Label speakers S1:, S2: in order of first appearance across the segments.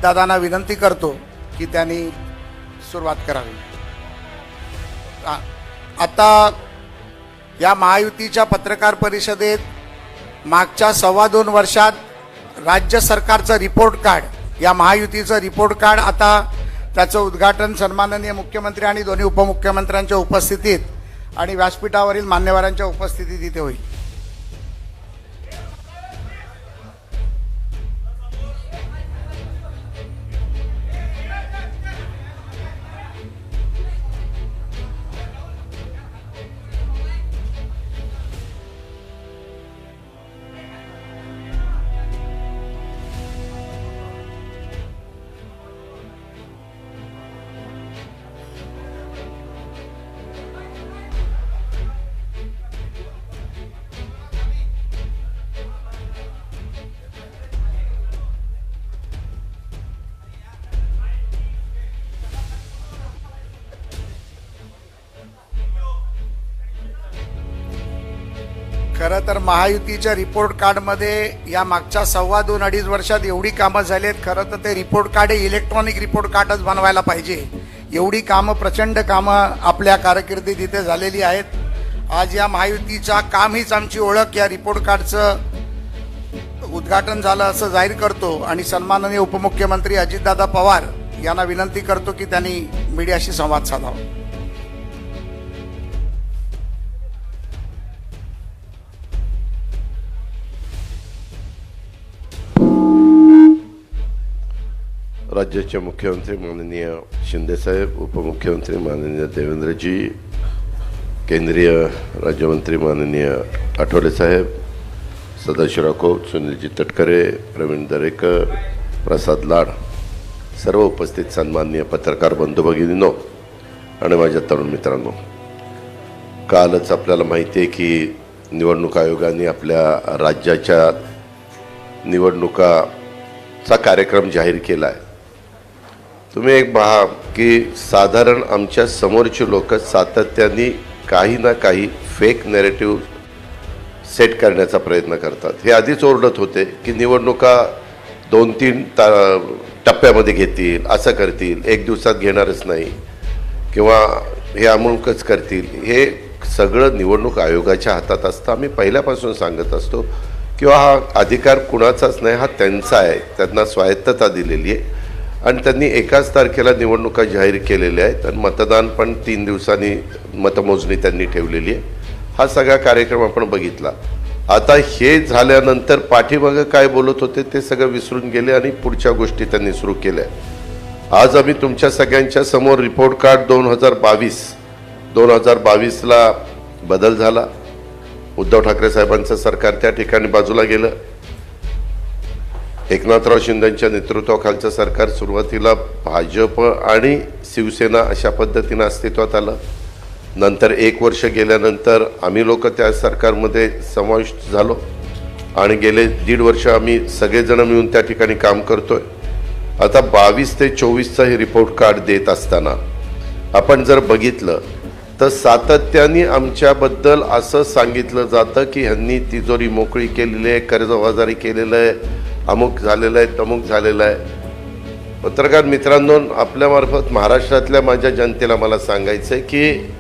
S1: दादांना विनंती करतो की त्यांनी सुरुवात करावी। आता या महायुतीच्या पत्रकार परिषदेत मागच्या 2.25 वर्षात राज्य सरकारचं रिपोर्ट कार्ड, या महायुतीचं रिपोर्ट कार्ड, आता त्याचं उद्घाटन सन्माननीय मुख्यमंत्री आणि दोन्ही उपमुख्यमंत्र्यांच्या उपस्थितीत आणि व्यासपीठावरील मान्यवरांच्या उपस्थितीत इथे होईल। खरं तर महायुतीच्या रिपोर्ट कार्डमध्ये या मागच्या 2.25-2.5 वर्षात एवढी कामं झाली आहेत। खरं तर ते रिपोर्ट कार्ड इलेक्ट्रॉनिक रिपोर्ट कार्डच बनवायला पाहिजे। एवढी कामं, प्रचंड कामं आपल्या कारकिर्दीत इथे झालेली आहेत। आज या महायुतीचा काम हीच आमची ओळख या रिपोर्ट कार्डचं उद्घाटन झालं असं जाहीर करतो आणि सन्माननीय उपमुख्यमंत्री अजितदादा पवार यांना विनंती करतो की त्यांनी मीडियाशी संवाद साधावा।
S2: राज्याचे मुख्यमंत्री माननीय शिंदे साहेब, उपमुख्यमंत्री माननीय देवेंद्रजी, केंद्रीय राज्यमंत्री माननीय आठवले साहेब, सदाशिवराव खोत, सुनीलजी तटकरे, प्रवीण दरेकर, प्रसाद लाड, सर्व उपस्थित सन्माननीय पत्रकार बंधू भगिनींनो आणि माझ्या तरुण मित्रांनो, कालच आपल्याला माहिती आहे की निवडणूक आयोगाने आपल्या राज्याच्या निवडणुकाचा कार्यक्रम जाहीर केला आहे। तुम्ही एक पहा की साधारण आमच्या समोरची लोक सातत्याने काही ना काही फेक नॅरेटिव्ह सेट करण्याचा प्रयत्न करतात। हे आधीच ओरडत होते की निवडणुका 2-3 टप्प्यामध्ये घेतील, असं करतील, एक दिवसात घेणारच नाही किंवा हे अमुकच करतील। हे सगळं निवडणूक आयोगाच्या हातात असतं। आम्ही पहिल्यापासून सांगत असतो किंवा हा अधिकार कुणाचाच नाही, हा त्यांचा आहे, त्यांना स्वायत्तता दिलेली आहे आणि त्यांनी एकाच तारखेला निवडणुका जाहीर केलेल्या आहेत आणि मतदान पण 3 दिवसांनी मतमोजणी त्यांनी ठेवलेली आहे। हा सगळा कार्यक्रम आपण बघितला। आता हे झाल्यानंतर पाठीमागं काय बोलत होते ते सगळं विसरून गेले आणि पुढच्या गोष्टी त्यांनी सुरू केल्या। आज आम्ही तुमच्या सगळ्यांच्या समोर रिपोर्ट कार्ड 2022ला बदल झाला। उद्धव ठाकरे साहेबांचं सरकार त्या ठिकाणी बाजूला गेलं। एकनाथराव शिंदेच्या नेतृत्वाखालचं सरकार सुरुवातीला भाजप आणि शिवसेना अशा पद्धतीने अस्तित्वात आलं। नंतर 1 वर्ष गेल्यानंतर आम्ही लोक त्या सरकारमध्ये समाविष्ट झालो आणि गेले 1.5 वर्ष आम्ही सगळेजण मिळून त्या ठिकाणी काम करतोय। आता 22 ते 24चा हे रिपोर्ट कार्ड देत असताना आपण जर बघितलं तर सातत्याने आमच्याबद्दल असं सांगितलं जातं की ह्यांनी तिजोरी मोकळी केलेली आहे, कर्जबाजारी केलेलं आहे, अमुक झालेलं आहे, तमुक झालेलं आहे। पत्रकार मित्रांनो, आपल्यामार्फत महाराष्ट्रातल्या माझ्या जनतेला मला सांगायचं आहे की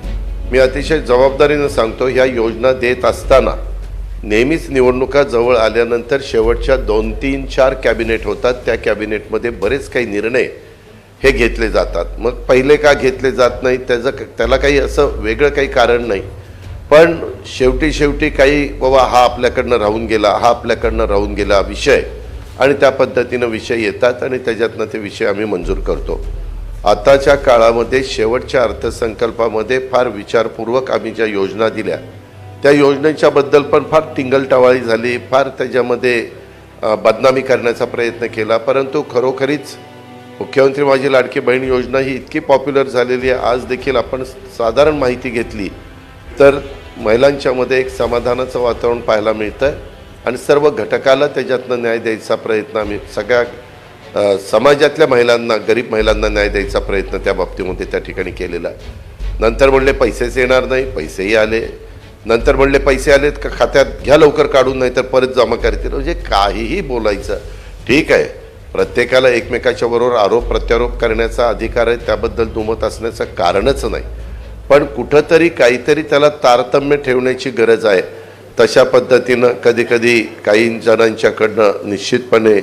S2: मी अतिशय जबाबदारीनं सांगतो, ह्या योजना देत असताना नेहमीच निवडणुका जवळ आल्यानंतर शेवटच्या 2, 3, 4 कॅबिनेट होतात। त्या कॅबिनेटमध्ये बरेच काही निर्णय हे घेतले जातात। मग पहिले का घेतले जात नाही त्याला काही असं वेगळं काही कारण नाही, पण शेवटी काही बाबा हा आपल्याकडनं राहून गेला विषय आणि त्या पद्धतीनं विषय येतात आणि त्याच्यातनं ते विषय आम्ही मंजूर करतो। आताच्या काळामध्ये शेवटच्या अर्थसंकल्पामध्ये फार विचारपूर्वक आम्ही ज्या योजना दिल्या त्या योजनेच्या बद्दल पण फार टिंगलटवाळी झाली, फार त्याच्यामध्ये बदनामी करण्याचा प्रयत्न केला। परंतु खरोखरीच मुख्यमंत्री माझी लाडकी बहीण योजना ही इतकी पॉप्युलर झालेली आहे। आज देखील आपण साधारण माहिती घेतली तर महिलांच्यामध्ये एक समाधानाचं वातावरण पाहायला मिळतं आणि सर्व घटकाला त्याच्यातनं न्याय द्यायचा प्रयत्न आम्ही सगळ्या समाजातल्या महिलांना, गरीब महिलांना न्याय द्यायचा प्रयत्न त्या बाबतीमध्ये त्या ठिकाणी केलेला आहे। नंतर म्हणले पैसेच येणार नाही, पैसेही आले। नंतर म्हणले पैसे आलेत का खात्यात घ्या लवकर काढून, नाही तर परत जमा करतील। म्हणजे काहीही बोलायचं, ठीक आहे, प्रत्येकाला एकमेकाच्या बरोबर आरोप प्रत्यारोप करण्याचा अधिकार आहे, त्याबद्दल दुमत असण्याचं कारणच नाही. पण कुठंतरी काहीतरी त्याला तारतम्य ठेवण्याची गरज आहे. तशा पद्धतीनं कधीकधी काही जणांच्याकडनं निश्चितपणे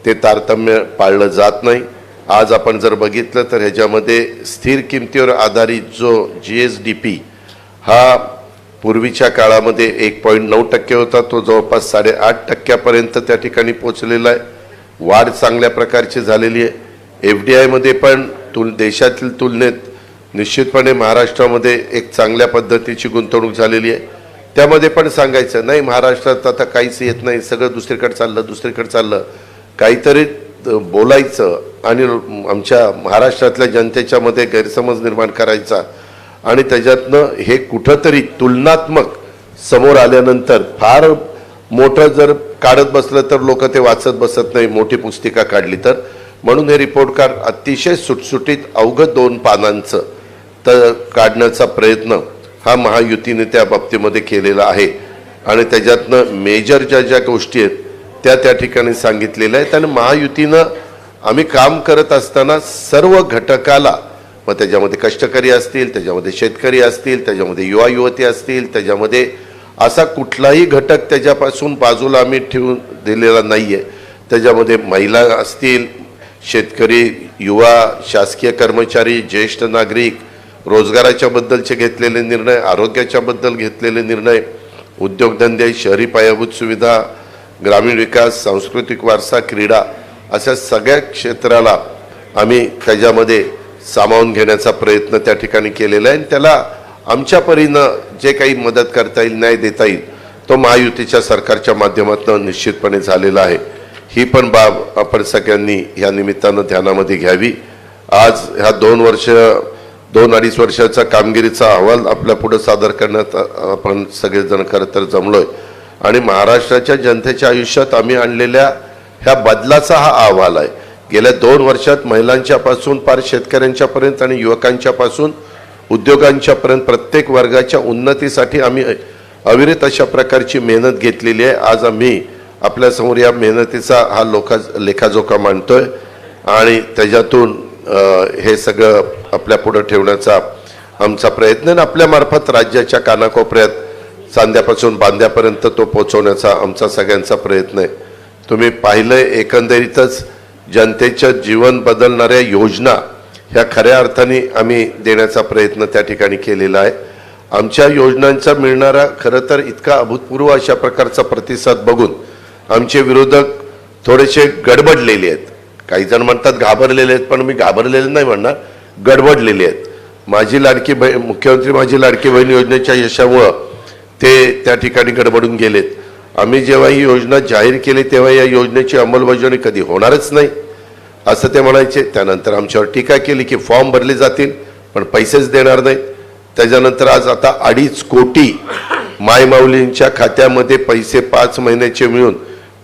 S2: ते तारतम्य पाळलं जात नाही. आज आपण जर बघितलं तर ह्याच्यामध्ये स्थिर किमतीवर आधारित जो GSDP हा पूर्वीच्या काळामध्ये 1.9% होता, तो जवळपास 8.5% त्या ठिकाणी पोचलेला आहे. वाढ चांगल्या प्रकारची झालेली आहे. FDIमध्ये पण देशातील तुलनेत निश्चितपणे महाराष्ट्रामध्ये एक चांगल्या पद्धतीची गुंतवणूक झालेली आहे. त्यामध्ये पण सांगायचं नाही महाराष्ट्रात आता काहीच येत नाही, सगळं दुसरीकडे चाललं काहीतरी बोलायचं आणि आमच्या महाराष्ट्रातल्या जनतेच्या मध्ये गैरसमज निर्माण करायचा आणि त्याच्यातनं हे कुठंतरी तुलनात्मक समोर आल्यानंतर फार मोठं जर काढत बसलं तर लोक ते वाचत बसत नाही, मोठी पुस्तिका काढली तर. म्हणून हे रिपोर्ट कार्ड अतिशय सुटसुटीत अवघं 2 पानांचं तर काढण्याचा प्रयत्न हा महायुतीने त्या बाबतीमध्ये केलेला आहे आणि त्याच्यातनं मेजर ज्या गोष्टी आहेत त्या ठिकाणी सांगितलेल्या आहेत. आणि महायुतीनं आम्ही काम करत असताना सर्व घटकाला, मग त्याच्यामध्ये कष्टकरी असतील, त्याच्यामध्ये शेतकरी असतील, त्याच्यामध्ये युवा युवती असतील, त्याच्यामध्ये असा कुठलाही घटक त्याच्यापासून बाजूला आम्ही ठेवून दिलेला नाही आहे. त्याच्यामध्ये महिला असतील, शेतकरी, युवा, शासकीय कर्मचारी, ज्येष्ठ नागरिक, रोजगाराच्या बद्दलचे घेतलेले निर्णय, आरोग्याच्या बद्दल घेतलेले निर्णय, उद्योगधंदे, शहरी पायाभूत सुविधा, ग्रामीण विकास, सांस्कृतिक वारसा, क्रीडा अशा सगळ्या क्षेत्राला आम्ही त्याच्यामध्ये सामावून घेण्याचा प्रयत्न त्या ठिकाणी केलेला आहे. आणि त्याला आमच्या परीनं जे काही मदत करता येईल, न्याय देता येईल, तो महायुतीच्या सरकारच्या माध्यमातून निश्चितपणे झालेला आहे. ही पण बाब आपण सगळ्यांनी या निमित्तानं ध्यानामध्ये घ्यावी. आज ह्या 2-2.5 वर्षाचा कामगिरीचा अहवाल आपल्या पुढे सादर करण्यात आपण सगळेजण खरं तर जमलोय आणि महाराष्ट्राच्या जनतेच्या आयुष्यात आम्ही आणलेल्या ह्या बदलाचा हा अहवाल आहे. गेल्या 2 वर्षात महिलांच्यापासून पार शेतकऱ्यांच्यापर्यंत आणि युवकांच्यापासून उद्योगांच्यापर्यंत प्रत्येक वर्गाच्या उन्नतीसाठी आम्ही अविरत अशा प्रकारची मेहनत घेतलेली आहे. आज आम्ही आपल्यासमोर या मेहनतीचा हा लेखाजोखा मांडतोय आणि त्याच्यातून हे सगळं आपल्या पुढे ठेवण्याचा आमचा प्रयत्न आहे. आपल्यामार्फत राज्याच्या कानाकोपऱ्यात सांध्यापासून बांध्यापर्यंत तो पोहोचवण्याचा आमचा सगळ्यांचा प्रयत्न आहे. तुम्ही पाहिलंय एकंदरीतच जनतेचं जीवन बदलणाऱ्या योजना ह्या खऱ्या अर्थाने आम्ही देण्याचा प्रयत्न त्या ठिकाणी केलेला आहे. आमच्या योजनांचा मिळणारा खरं तर इतका अभूतपूर्व अशा प्रकारचा प्रतिसाद बघून आमचे विरोधक थोडेसे गडबडलेले आहेत. काही जण म्हणतात घाबरलेले आहेत, पण मी घाबरलेले नाही म्हणणार, गडबडलेले आहेत. माझी लाडकी बहीण, मुख्यमंत्री माझी लाडकी बहीण योजनेच्या यशामुळं ते त्या ठिकाणी गडबडून गेलेत. आम्ही जेव्हा ही योजना जाहीर केली तेव्हा या योजनेची अंमलबजावणी कधी होणारच नाही असं ते म्हणायचे. त्यानंतर आमच्यावर टीका केली की फॉर्म भरले जातील पण पैसेच देणार नाहीत. त्याच्यानंतर आज आता 2.5 कोटी मायमाऊलींच्या खात्यामध्ये पैसे 5 महिन्याचे मिळून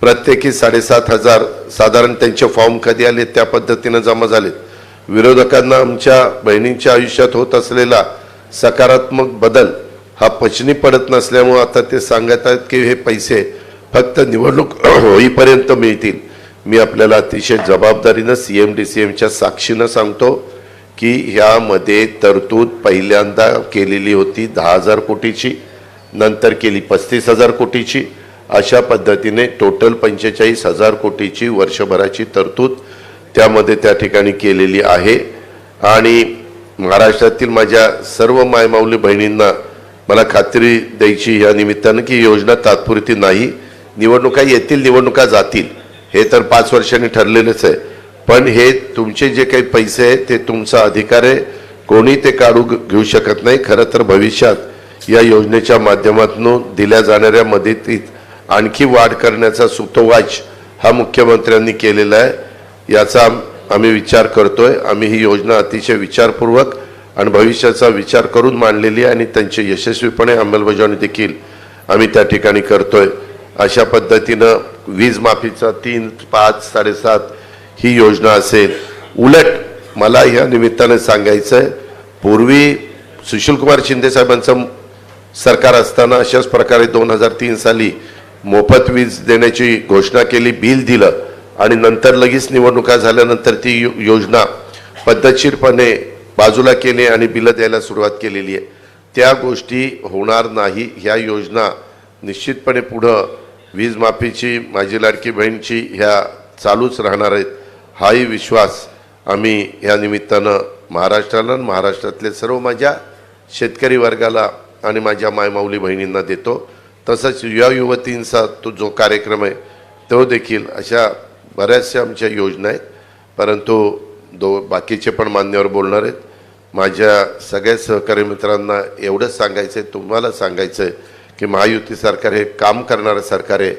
S2: प्रत्येकी 7,500 साधारण त्यांचे फॉर्म कधी आले त्या पद्धतीनं जमा झालेत. विरोधकांना आमच्या बहिणींच्या आयुष्यात होत असलेला सकारात्मक बदल हा पचनी पडत नसल्यामुळे आता ते सांगत आहेत की हे पैसे फक्त निवडणूक होईपर्यंत मिळतील. मी आपल्याला अतिशय जबाबदारीनं CM-DCMच्या साक्षीनं सांगतो की ह्यामध्ये तरतूद पहिल्यांदा केलेली होती 10,000 कोटीची, नंतर केली 35,000 कोटीची. अशा पद्धतीने टोटल 45,000 कोटीची वर्षभराची तरतूद त्यामध्ये त्या ठिकाणी केलेली आहे. आणि महाराष्ट्रातील माझ्या सर्व मायमाऊली बहिणींना मला खात्री द्यायची या निमित्तानं की योजना तात्पुरती नाही. निवडणुका येतील, निवडणुका जातील, हे तर 5 वर्षांनी ठरलेलंच आहे. पण हे तुमचे जे काही पैसे आहेत ते तुमचा अधिकार आहे, कोणी ते काढू घेऊ शकत नाही. खरं तर भविष्यात या योजनेच्या माध्यमातून दिल्या जाणाऱ्या मदतीत आणखी वाढ करण्याचा सुतोवाच हा मुख्यमंत्र्यांनी केलेला आहे. याचा आम्ही विचार करतोय. आम्ही ही योजना अतिशय विचारपूर्वक आणि भविष्याचा विचार करून मांडलेली आहे आणि त्यांची यशस्वीपणे अंमलबजावणी देखील आम्ही त्या ठिकाणी करतोय. अशा पद्धतीनं वीज माफीचा 3, 5, 7.5 ही योजना असेल. उलट मला या निमित्ताने सांगायचं आहे, पूर्वी सुशीलकुमार शिंदे साहेबांचं सरकार असताना अशाच प्रकारे 2003 साली मोफत वीज देण्याची घोषणा केली, बिल दिलं आणि नंतर लगेच निवडणुका झाल्यानंतर ती योजना पद्धतशीरपणे बाजूला केली आणि बिलं द्यायला सुरुवात केलेली आहे. त्या गोष्टी होणार नाही. ह्या योजना निश्चितपणे पुढं वीज माफीची, माझी लाडकी बहीणची ह्या चालूच राहणार आहेत. हाही विश्वास आम्ही या निमित्तानं महाराष्ट्राला आणि महाराष्ट्रातले सर्व माझ्या शेतकरी वर्गाला आणि माझ्या मायमाऊली बहिणींना देतो. तसंच युवा युवतींचा तो जो कार्यक्रम आहे तो देखील, अशा बऱ्याचशा आमच्या योजना आहेत. परंतु बाकीचे पण मान्यवर बोलणार आहेत. माझ्या सगळ्या सहकारी मित्रांना एवढंच सांगायचं आहे, तुम्हाला सांगायचं आहे की महायुती सरकार हे काम करणारं सरकार आहे.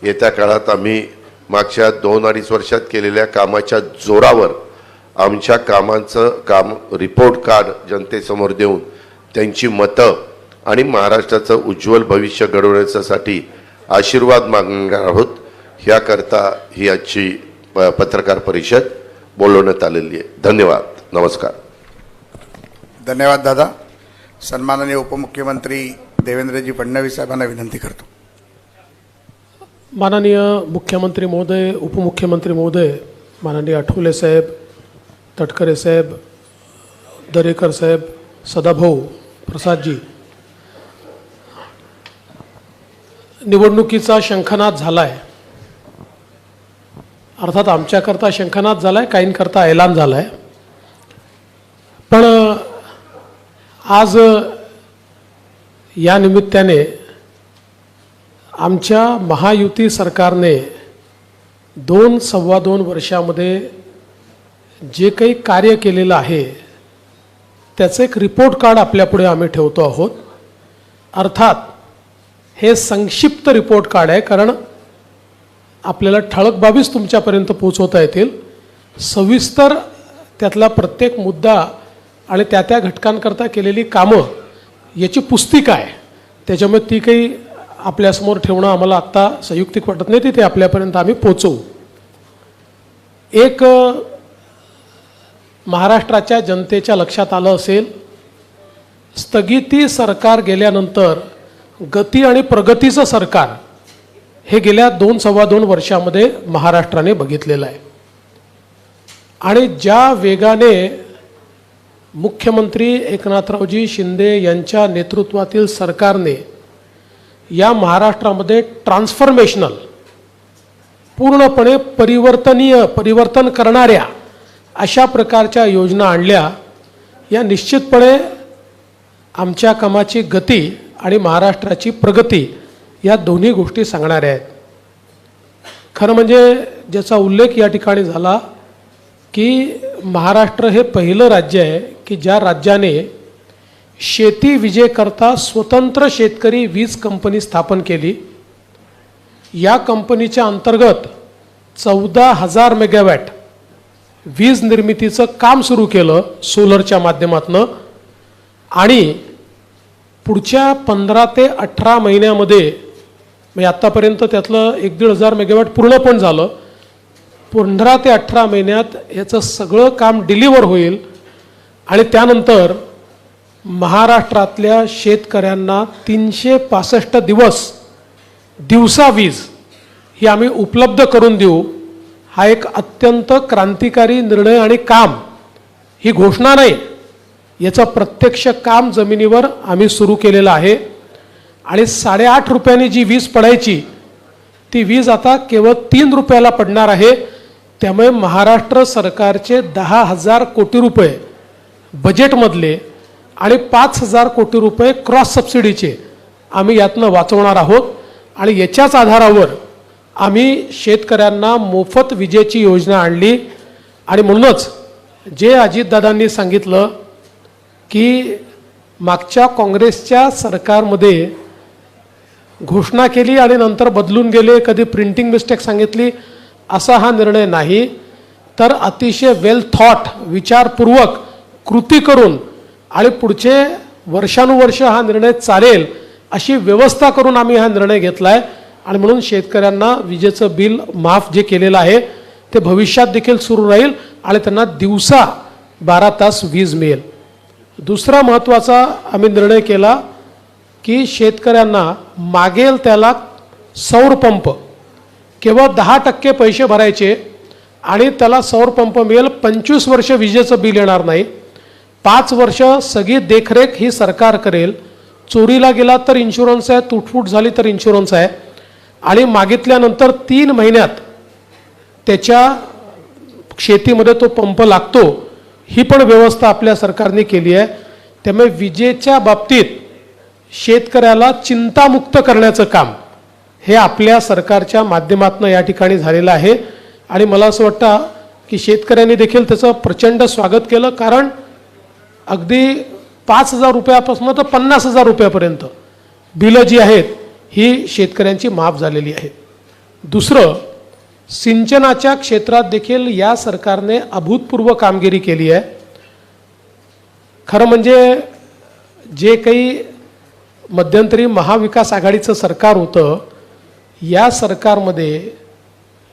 S2: येत्या काळात आम्ही मागच्या 2-2.5 वर्षात केलेल्या कामाच्या जोरावर आमच्या कामांचं काम रिपोर्ट कार्ड जनतेसमोर देऊन त्यांची मतं आणि महाराष्ट्राचं उज्ज्वल भविष्य घडवण्यासाठी आशीर्वाद मागणार आहोत. ह्याकरता ही आजची पत्रकार परिषद बोलवण्यात आलेली आहे. धन्यवाद. नमस्कार.
S1: धन्यवाद दादा. सन्माननीय उपमुख्यमंत्री देवेंद्रजी फडणवीस साहेबांना विनंती करतो.
S3: माननीय मुख्यमंत्री महोदय, उपमुख्यमंत्री महोदय, माननीय आठवले साहेब, तटकरे साहेब, दरेकर साहेब, सदाभाऊ, प्रसादजी, निवडणुकीचा शंखनाद झाला आहे. अर्थात आमच्याकरता शंखनाद झाला आहे, काहींकरता ऐलान झाला आहे. पण आज या निमित्ताने आमच्या महायुती सरकारने 2-2.25 वर्षामध्ये जे काही कार्य केलेलं आहे त्याचं एक रिपोर्ट कार्ड आपल्यापुढे आम्ही ठेवतो आहोत. अर्थात हे संक्षिप्त रिपोर्ट कार्ड आहे, कारण आपल्याला ठळक बाबीच तुमच्यापर्यंत पोहोचवता येतील. सविस्तर त्यातला प्रत्येक मुद्दा आणि त्या घटकांकरता केलेली कामं याची पुस्तिका आहे. त्याच्यामुळे ती काही आपल्यासमोर ठेवणं आम्हाला आत्ता संयुक्तिक वाटत नाही, ते आपल्यापर्यंत आम्ही पोचवू. एक महाराष्ट्राच्या जनतेच्या लक्षात आलं असेल, स्थगिती सरकार गेल्यानंतर गती आणि प्रगतीचं सरकार हे गेल्या 2-2.25 वर्षामध्ये महाराष्ट्राने बघितलेलं आहे. आणि ज्या वेगाने मुख्यमंत्री एकनाथरावजी शिंदे यांच्या नेतृत्वातील सरकारने या महाराष्ट्रामध्ये ट्रान्सफॉर्मेशनल, पूर्णपणे परिवर्तन करणाऱ्या अशा प्रकारच्या योजना आणल्या, या निश्चितपणे आमच्या कामाची गती आणि महाराष्ट्राची प्रगती या दोन्ही गोष्टी सांगणाऱ्या आहेत. खरं म्हणजे ज्याचा उल्लेख या ठिकाणी झाला की महाराष्ट्र हे पहिलं राज्य आहे की ज्या राज्याने शेती विजेकरता स्वतंत्र शेतकरी वीज कंपनी स्थापन केली. या कंपनीच्या अंतर्गत 14,000 मेगावॅट वीज निर्मितीचं काम सुरू केलं सोलरच्या माध्यमातून. आणि पुढच्या 15 ते 18 महिन्यामध्ये, म्हणजे आत्तापर्यंत त्यातलं 1,500 मेगावॅट पूर्ण पण झालं, 15 ते 18 महिन्यात याचं सगळं काम डिलिव्हर होईल. आणि त्यानंतर महाराष्ट्रातल्या शेतकऱ्यांना 365 दिवसा वीज ही आम्ही उपलब्ध करून देऊ. हा एक अत्यंत क्रांतिकारी निर्णय आणि काम, ही घोषणा नाही, याचं प्रत्यक्ष काम जमिनीवर आम्ही सुरू केलेलं आहे. आणि 8.5 रुपयांनी जी वीज पडायची ती वीज आता केवळ 3 रुपयाला पडणार आहे. त्यामुळे महाराष्ट्र सरकारचे 10,000 कोटी रुपये बजेटमधले आणि 5,000 कोटी रुपये क्रॉस सबसिडीचे आम्ही यातनं वाचवणार आहोत. आणि याच्याच आधारावर आम्ही शेतकऱ्यांना मोफत विजेची योजना आणली. आणि म्हणूनच जे अजितदादांनी सांगितलं की मागच्या काँग्रेसच्या सरकारमध्ये घोषणा केली आणि नंतर बदलून गेले, कधी प्रिंटिंग मिस्टेक सांगितली, असा हा निर्णय नाही, तर अतिशय वेल थॉट, विचारपूर्वक कृती करून आणि पुढचे वर्षानुवर्ष हा निर्णय चालेल अशी व्यवस्था करून आम्ही हा निर्णय घेतला आहे. आणि म्हणून शेतकऱ्यांना विजेचं बिल माफ जे केलेलं आहे ते भविष्यात देखील सुरू राहील आणि त्यांना दिवसा 12 तास वीज मिळेल. दुसरा महत्त्वाचा आम्ही निर्णय केला की शेतकऱ्यांना मागेल त्याला सौर पंप केवळ 10% पैसे भरायचे आणि त्याला सौर पंप मिळेल, 25 वर्ष विजेचं बिल येणार नाही, 5 वर्ष सगळी देखरेख ही सरकार करेल, चोरीला गेला तर इन्शुरन्स आहे, तुटफूट झाली तर इन्शुरन्स आहे, आणि मागितल्यानंतर 3 महिन्यात त्याच्या शेतीमध्ये तो पंप लागतो, ही पण व्यवस्था आपल्या सरकारने केली आहे. त्यामुळे विजेच्या बाबतीत शेतकऱ्याला चिंतामुक्त करण्याचं काम हे आपल्या सरकारच्या माध्यमातून या ठिकाणी झालेलं आहे. आणि मला असं वाटतं की शेतकऱ्यांनी देखील त्याचं प्रचंड स्वागत केलं, कारण अगदी 5,000 रुपयापासून तर 50,000 रुपयापर्यंत बिलं जी आहेत ही शेतकऱ्यांची माफ झालेली आहेत. दुसरं, सिंचनाच्या क्षेत्रात देखील या सरकारने अभूतपूर्व कामगिरी केली आहे. खरं म्हणजे जे काही मध्यंतरी महाविकास आघाडीचं सरकार होतं, या सरकारमध्ये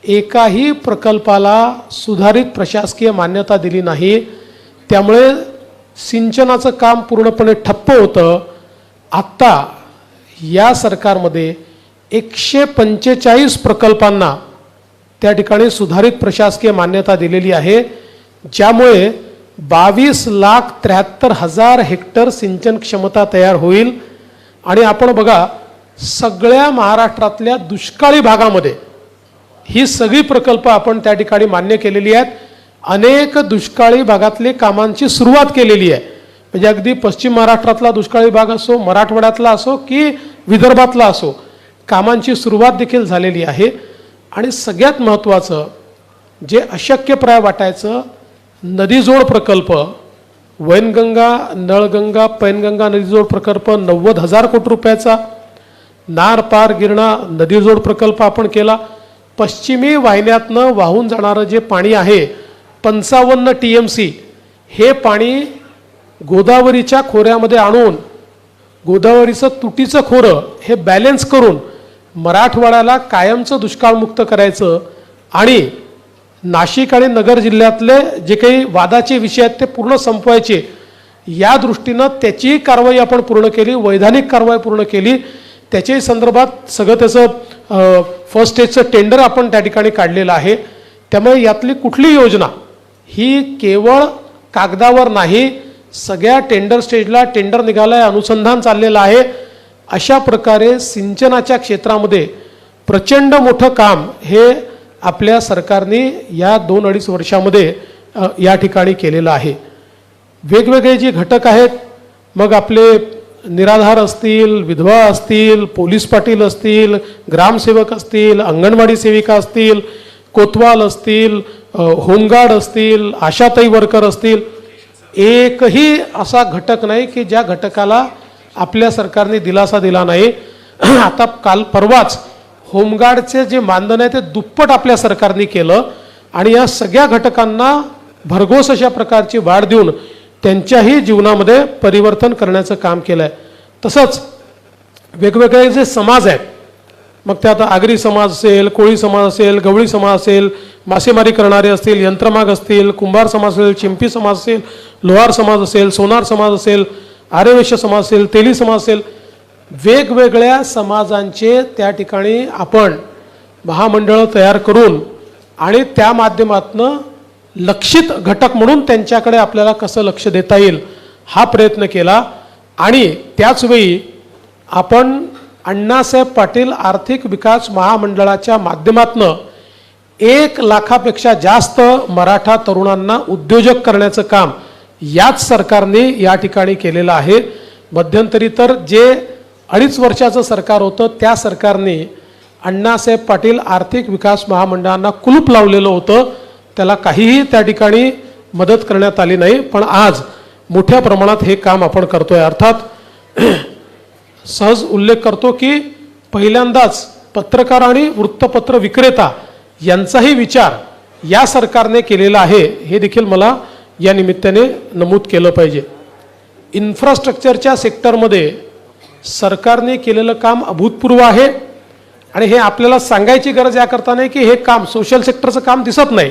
S3: एकाही प्रकल्पाला सुधारित प्रशासकीय मान्यता दिली नाही. त्यामुळे सिंचनाचं काम पूर्णपणे ठप्प होतं. आत्ता या सरकारमध्ये 145 प्रकल्पांना त्या ठिकाणी सुधारित प्रशासकीय मान्यता दिलेली आहे, ज्यामुळे 22,73,000 हेक्टर सिंचन क्षमता तयार होईल. आणि आपण बघा, सगळ्या महाराष्ट्रातल्या दुष्काळी भागामध्ये ही सगळी प्रकल्प आपण त्या ठिकाणी मान्य केलेली आहेत. अनेक दुष्काळी भागातले कामांची सुरुवात केलेली आहे. म्हणजे अगदी पश्चिम महाराष्ट्रातला दुष्काळी भाग असो, मराठवाड्यातला असो की विदर्भातला असो, कामांची सुरुवात देखील झालेली आहे. आणि सगळ्यात महत्त्वाचं, जे अशक्यप्राय वाटायचं, नदीजोड प्रकल्प, वैनगंगा, नळगंगा, पैनगंगा नदीजोड प्रकल्प 90,000 कोटी रुपयाचा, नार पार गिरणा नदीजोड प्रकल्प आपण केला. पश्चिमी वाहिन्यातनं वाहून जाणारं जे पाणी आहे 55 TMC, हे पाणी गोदावरीच्या खोऱ्यामध्ये आणून गोदावरीचं तुटीचं खोरं हे बॅलेन्स करून मराठवाड्याला कायमचं दुष्काळमुक्त करायचं आणि नाशिक आणि नगर जिल्ह्यातले जे काही वादाचे विषय आहेत ते पूर्ण संपवायचे, या दृष्टीनं त्याचीही कारवाई आपण पूर्ण केली, वैधानिक कारवाई पूर्ण केली. त्याच्याही संदर्भात सगळं त्याचं फर्स्ट स्टेजचं टेंडर आपण त्या ठिकाणी काढलेलं आहे. त्यामुळे यातली कुठली योजना ही केवळ कागदावर नाही, सगळ्या टेंडर स्टेजला टेंडर निघालं आहे, अनुसंधान चाललेलं आहे. अशा प्रकारे सिंचनाच्या क्षेत्रामध्ये प्रचंड मोठं काम हे आपल्या सरकारने या 2-2.5 वर्षामध्ये या ठिकाणी केलेलं आहे. वेगवेगळे जे घटक आहेत, मग आपले निराधार असतील, विधवा असतील, पोलीस पाटील असतील, ग्रामसेवक असतील, अंगणवाडी सेविका असतील, कोतवाल असतील, होमगार्ड असतील, आशाताई वर्कर असतील, एकही असा घटक नाही की ज्या घटकाला आपल्या सरकारने दिलासा दिला नाही. आता काल परवाच होमगार्डचे जे मानधन आहे ते दुप्पट आपल्या सरकारने केलं आणि या सगळ्या घटकांना भरघोस अशा प्रकारची वाढ देऊन त्यांच्याही जीवनामध्ये परिवर्तन करण्याचं काम केलं आहे. तसंच वेगवेगळे जे समाज आहेत, मग ते आता आगरी समाज असेल, कोळी समाज असेल, गवळी समाज असेल, मासेमारी करणारे असतील, यंत्रमाग असतील, कुंभार समाज असेल, चिंपी समाज असेल, लोहार समाज असेल, सोनार समाज असेल, आर्यवैश्य समाज असेल, तेली समाज असेल, वेगवेगळ्या समाजांचे त्या ठिकाणी आपण महामंडळं तयार करून आणि त्या माध्यमातून लक्षित घटक म्हणून त्यांच्याकडे आपल्याला कसं लक्ष देता येईल हा प्रयत्न केला. आणि त्याचवेळी आपण अण्णासाहेब पाटील आर्थिक विकास महामंडळाच्या माध्यमातून 1 लाखापेक्षा जास्त मराठा तरुणांना उद्योजक करण्याचं काम याच सरकारने या ठिकाणी केलेलं आहे. मध्यंतरी तर जे 2.5 वर्षाचं सरकार होतं त्या सरकारने अण्णासाहेब पाटील आर्थिक विकास महामंडळांना कुलूप लावलेलं होतं, त्याला काहीही त्या ठिकाणी मदत करण्यात आली नाही. पण आज मोठ्या प्रमाणात हे काम आपण करतोय. अर्थात सहज उल्लेख करतो की पहिल्यांदाच पत्रकार आणि वृत्तपत्र विक्रेता यांचाही विचार या सरकारने केलेला आहे, हे देखील मला या निमित्ताने नमूद केलं पाहिजे. इन्फ्रास्ट्रक्चरच्या सेक्टरमध्ये सरकारने केलेलं काम अभूतपूर्व आहे आणि हे आपल्याला सांगायची गरज याकरता नाही की हे काम सोशल सेक्टरचं काम दिसत नाही,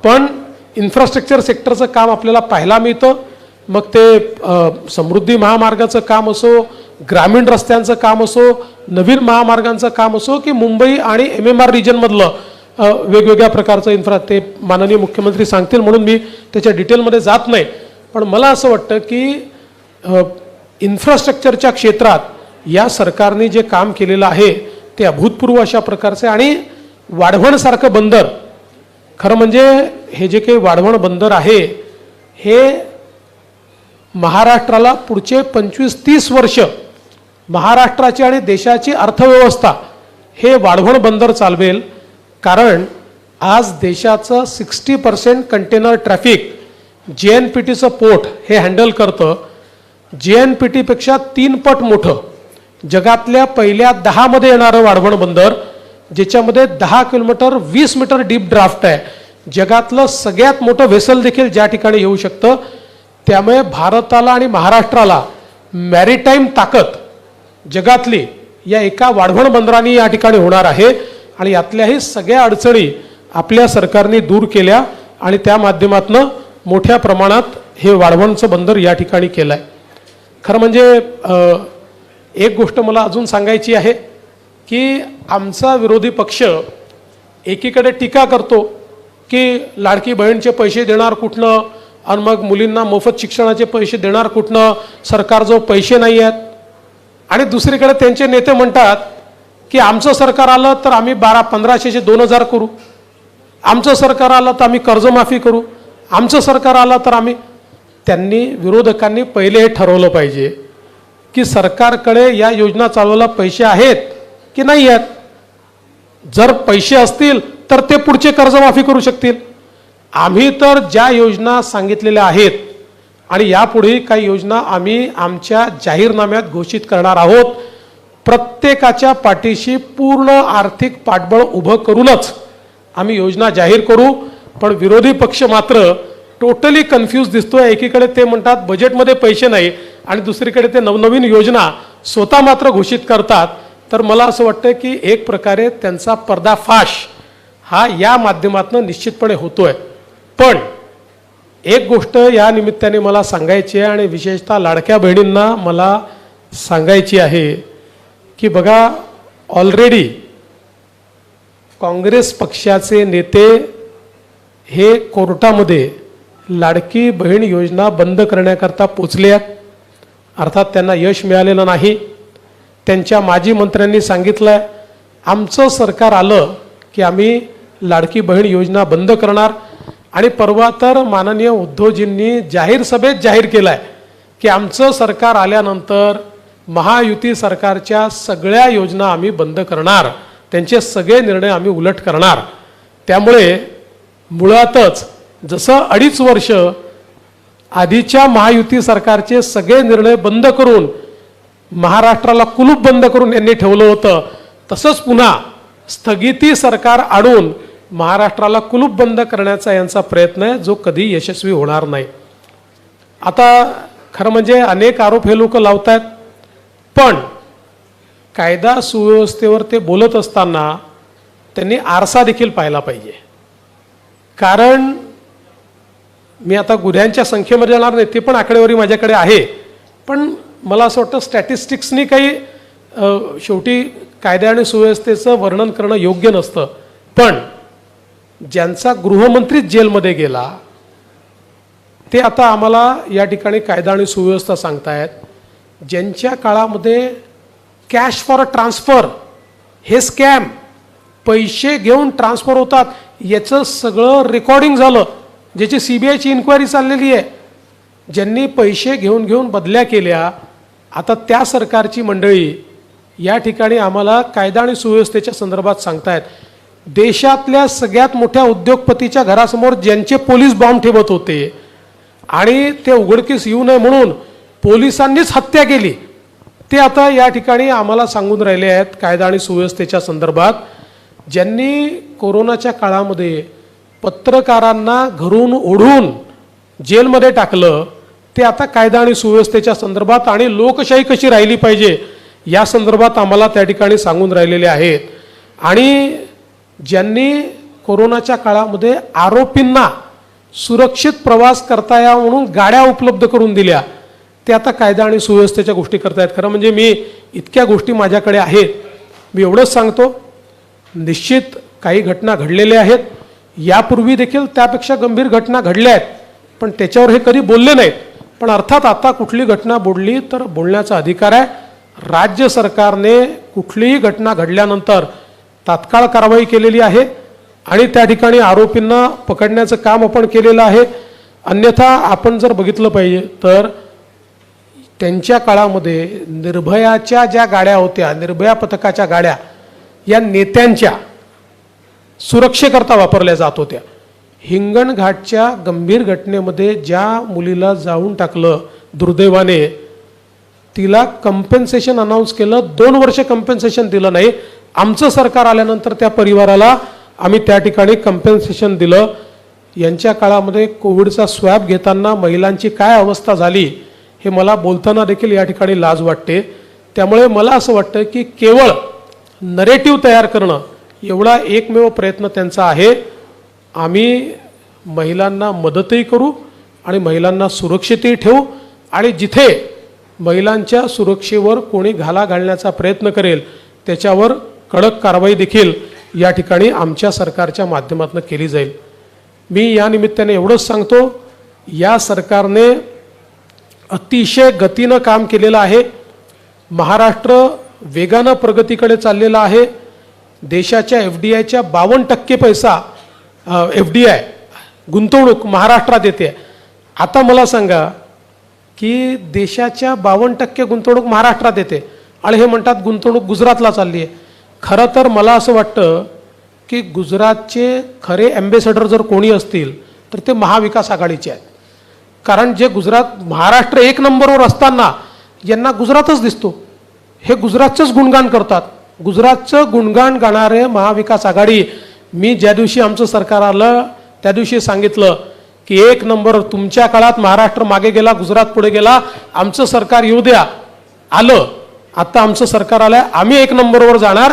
S3: पण इन्फ्रास्ट्रक्चर सेक्टरचं काम आपल्याला पाहायला मिळतं. मग ते समृद्धी महामार्गाचं काम असो, ग्रामीण रस्त्यांचं काम असो, नवीन महामार्गांचं काम असो, की मुंबई आणि MMR रिजनमधलं वेगवेगळ्या प्रकारचं इन्फ्रा, ते माननीय मुख्यमंत्री सांगतील म्हणून मी त्याच्या डिटेलमध्ये जात नाही. पण मला असं वाटतं की इन्फ्रास्ट्रक्चरच्या क्षेत्रात या सरकारने जे काम केलेलं आहे ते अभूतपूर्व अशा प्रकारचे. आणि वाढवणसारखं बंदर, खरं म्हणजे हे जे काही वाढवण बंदर आहे हे महाराष्ट्राला पुढचे 25-30 वर्ष महाराष्ट्राची आणि देशाची अर्थव्यवस्था हे वाढवण बंदर चालवेल. कारण आज देशाचं 60% कंटेनर ट्रॅफिक JNPTचं पोर्ट हे हँडल करतं. JNPTपेक्षा 3 पट मोठं जगातल्या पहिल्या 10 मध्ये येणारं वाढवण बंदर, ज्याच्यामध्ये 10 किलोमीटर 20 मीटर डीप ड्राफ्ट आहे. जगातलं सगळ्यात मोठं व्हेसल देखील ज्या ठिकाणी येऊ शकतं. त्यामुळे भारताला आणि महाराष्ट्राला मॅरिटाईम ताकद जगातली या एका वाढवण बंदराने या ठिकाणी होणार आहे. आणि यातल्याही सगळ्या अडचणी आपल्या सरकारने दूर केल्या आणि त्या माध्यमातून मोठ्या प्रमाणात हे वाढवणचं बंदर या ठिकाणी केलं आहे. खरं म्हणजे एक गोष्ट मला अजून सांगायची आहे की आमचा विरोधी पक्ष एकीकडे टीका करतो की लाडकी बहीणचे पैसे देणार कुठनं, आणि मग मुलींना मोफत शिक्षणाचे पैसे देणार कुठनं, सरकारजवळ पैसे नाही आहेत. आणि दुसरीकडे त्यांचे नेते म्हणतात की आमचं सरकार आलं तर आम्ही 1500चे 2000 करू, आमचं सरकार आलं तर आम्ही कर्जमाफी करू, आमचं सरकार आलं तर आम्ही. त्यांनी विरोधकांनी पहिले हे ठरवलं पाहिजे की सरकारकडे या योजना चालवायला पैसे आहेत की नाही आहेत. जर पैसे असतील तर ते पुढचे कर्जमाफी करू शकतील. आम्ही तर ज्या योजना सांगितलेल्या आहेत आणि यापुढे काही योजना आम्ही आमच्या जाहीरनाम्यात घोषित करणार आहोत. प्रत्येकाच्या पाठीशी पूर्ण आर्थिक पाठबळ उभं करूनच आम्ही योजना जाहीर करू. पण विरोधी पक्ष मात्र टोटली कन्फ्यूज दिसतोय. एकीकडे ते म्हणतात बजेटमध्ये पैसे नाही आणि दुसरीकडे ते नवनवीन योजना स्वतः मात्र घोषित करतात. तर मला असं वाटतं की एक प्रकारे त्यांचा पर्दाफाश हा या माध्यमातून निश्चितपणे होतोय. पण एक गोष्ट या निमित्ताने मला सांगायची आहे आणि विशेषतः लाडक्या बहिणींना मला सांगायची आहे की बघा, ऑलरेडी काँग्रेस पक्षाचे नेते हे कोर्टामध्ये लाडकी बहीण योजना बंद करण्याकरता पोचले आहेत. अर्थात त्यांना यश मिळालेलं नाही. त्यांच्या माजी मंत्र्यांनी सांगितलं आमचं सरकार आलं की आम्ही लाडकी बहीण योजना बंद करणार. आणि परवा तर माननीय उद्धवजींनी जाहीर सभेत जाहीर केलं आहे की आमचं सरकार आल्यानंतर महायुती सरकारच्या सगळ्या योजना आम्ही बंद करणार, त्यांचे सगळे निर्णय आम्ही उलट करणार. त्यामुळे मुळातच जसं 2.5 वर्ष आधीच्या महायुती सरकारचे सगळे निर्णय बंद करून महाराष्ट्राला कुलूप बंद करून यांनी ठेवलं होतं, तसंच पुन्हा स्थगिती सरकार आणून महाराष्ट्राला कुलूप बंद करण्याचा यांचा प्रयत्न आहे, जो कधी यशस्वी होणार नाही. आता खरं म्हणजे अनेक आरोप हे लोक लावत आहेत. पण कायदा सुव्यवस्थेवर ते बोलत असताना त्यांनी आरसा देखील पाहिला पाहिजे. कारण मी आता गुन्ह्यांच्या संख्येमध्ये जाणार नाही, ती पण आकडेवारी माझ्याकडे आहे. पण मला असं वाटतं स्टॅटिस्टिक्सनी काही शेवटी कायदा आणि सुव्यवस्थेचं वर्णन करणं योग्य नसतं. पण ज्यांचा गृहमंत्री जेलमध्ये गेला ते आता आम्हाला या ठिकाणी कायदा आणि सुव्यवस्था सांगतायत. ज्यांच्या काळामध्ये कॅश फॉर ट्रान्सफर हे स्कॅम, पैसे घेऊन ट्रान्सफर होतात, याचं सगळं रेकॉर्डिंग झालं, ज्याची CBIची इन्क्वायरी चाललेली आहे. ज्यांनी पैसे घेऊन बदल्या केल्या, आता त्या सरकारची मंडळी या ठिकाणी आम्हाला कायदा आणि सुव्यवस्थेच्या संदर्भात सांगतायत. देशातल्या सगळ्यात मोठ्या उद्योगपतीच्या घरासमोर ज्यांचे पोलीस बॉम्ब ठेवत होते आणि ते उघडकीस येऊ नये म्हणून पोलिसांनीच हत्या केली, ते आता या ठिकाणी आम्हाला सांगून राहिले आहेत कायदा आणि सुव्यवस्थेच्या संदर्भात. ज्यांनी कोरोनाच्या काळामध्ये पत्रकारांना घरून ओढून जेलमध्ये टाकलं, ते आता कायदा आणि सुव्यवस्थेच्या संदर्भात आणि लोकशाही कशी राहिली पाहिजे या संदर्भात आम्हाला त्या ठिकाणी सांगून राहिलेले आहेत. आणि ज्यांनी कोरोनाच्या काळामध्ये आरोपींना सुरक्षित प्रवास करता यावा म्हणून गाड्या उपलब्ध करून दिल्या, ते आता कायदा आणि सुव्यवस्थेच्या गोष्टी करतायत. खरं म्हणजे मी इतक्या गोष्टी माझ्याकडे आहेत, मी एवढंच सांगतो, निश्चित काही घटना घडलेल्या आहेत, यापूर्वी देखील त्यापेक्षा गंभीर घटना घडल्या आहेत, पण त्याच्यावर हे कधी बोलले नाहीत. पण अर्थात आता कुठली घटना बोलली तर बोलण्याचा अधिकार आहे. राज्य सरकारने कुठलीही घटना घडल्यानंतर तात्काळ कारवाई केलेली आहे आणि त्या ठिकाणी आरोपींना पकडण्याचं काम आपण केलेलं आहे. अन्यथा आपण जर बघितलं पाहिजे तर त्यांच्या काळामध्ये निर्भयाच्या ज्या गाड्या होत्या, निर्भया पथकाच्या गाड्या, या नेत्यांच्या सुरक्षेकरता वापरल्या जात होत्या. हिंगणघाटच्या गंभीर घटनेमध्ये ज्या मुलीला जाळून टाकलं दुर्दैवाने, तिला कंपेन्सेशन अनाऊन्स केलं, 2 वर्ष कंपेन्सेशन दिलं नाही. आमचं सरकार आल्यानंतर त्या परिवाराला आम्ही त्या ठिकाणी कंपेन्सेशन दिलं. यांच्या काळामध्ये कोविडचा स्वॅब घेताना महिलांची काय अवस्था झाली हे मला बोलताना देखील या ठिकाणी लाज वाटते. त्यामुळे मला असं वाटतं की केवळ नरेटिव्ह तयार करणं एवढा एकमेव प्रयत्न त्यांचा आहे. आम्ही महिलांना मदतही करू आणि महिलांना सुरक्षितही ठेवू आणि जिथे महिलांच्या सुरक्षेवर कोणी घाला घालण्याचा प्रयत्न करेल त्याच्यावर कडक कारवाई देखील या ठिकाणी आमच्या सरकारच्या माध्यमातून केली जाईल. मी या निमित्ताने एवढंच सांगतो, या सरकारने अतिशय गतीनं काम केलेलं आहे. महाराष्ट्र वेगानं प्रगतीकडे चाललेला आहे. देशाच्या FDIच्या 52% पैसा FDI गुंतवणूक महाराष्ट्रात येते. आता मला सांगा की देशाच्या 52% गुंतवणूक महाराष्ट्रात येते आणि हे म्हणतात गुंतवणूक गुजरातला चालली आहे. खरं तर मला असं वाटतं की गुजरातचे खरे ॲम्बेसेडर जर कोणी असतील तर ते महाविकास आघाडीचे आहेत. कारण जे गुजरात महाराष्ट्र 1 नंबरवर असताना यांना गुजरातच दिसतो. हे गुजरातचंच गुणगान करतात. गुजरातचं गुणगान गाणारे महाविकास आघाडी. मी ज्या दिवशी आमचं सरकार आलं त्या दिवशी सांगितलं की 1 नंबर, तुमच्या काळात महाराष्ट्र मागे गेला, गुजरात पुढे गेला, आमचं सरकार येऊ द्या. आलं, आता आमचं सरकार आलंय, आम्ही 1 नंबरवर जाणार.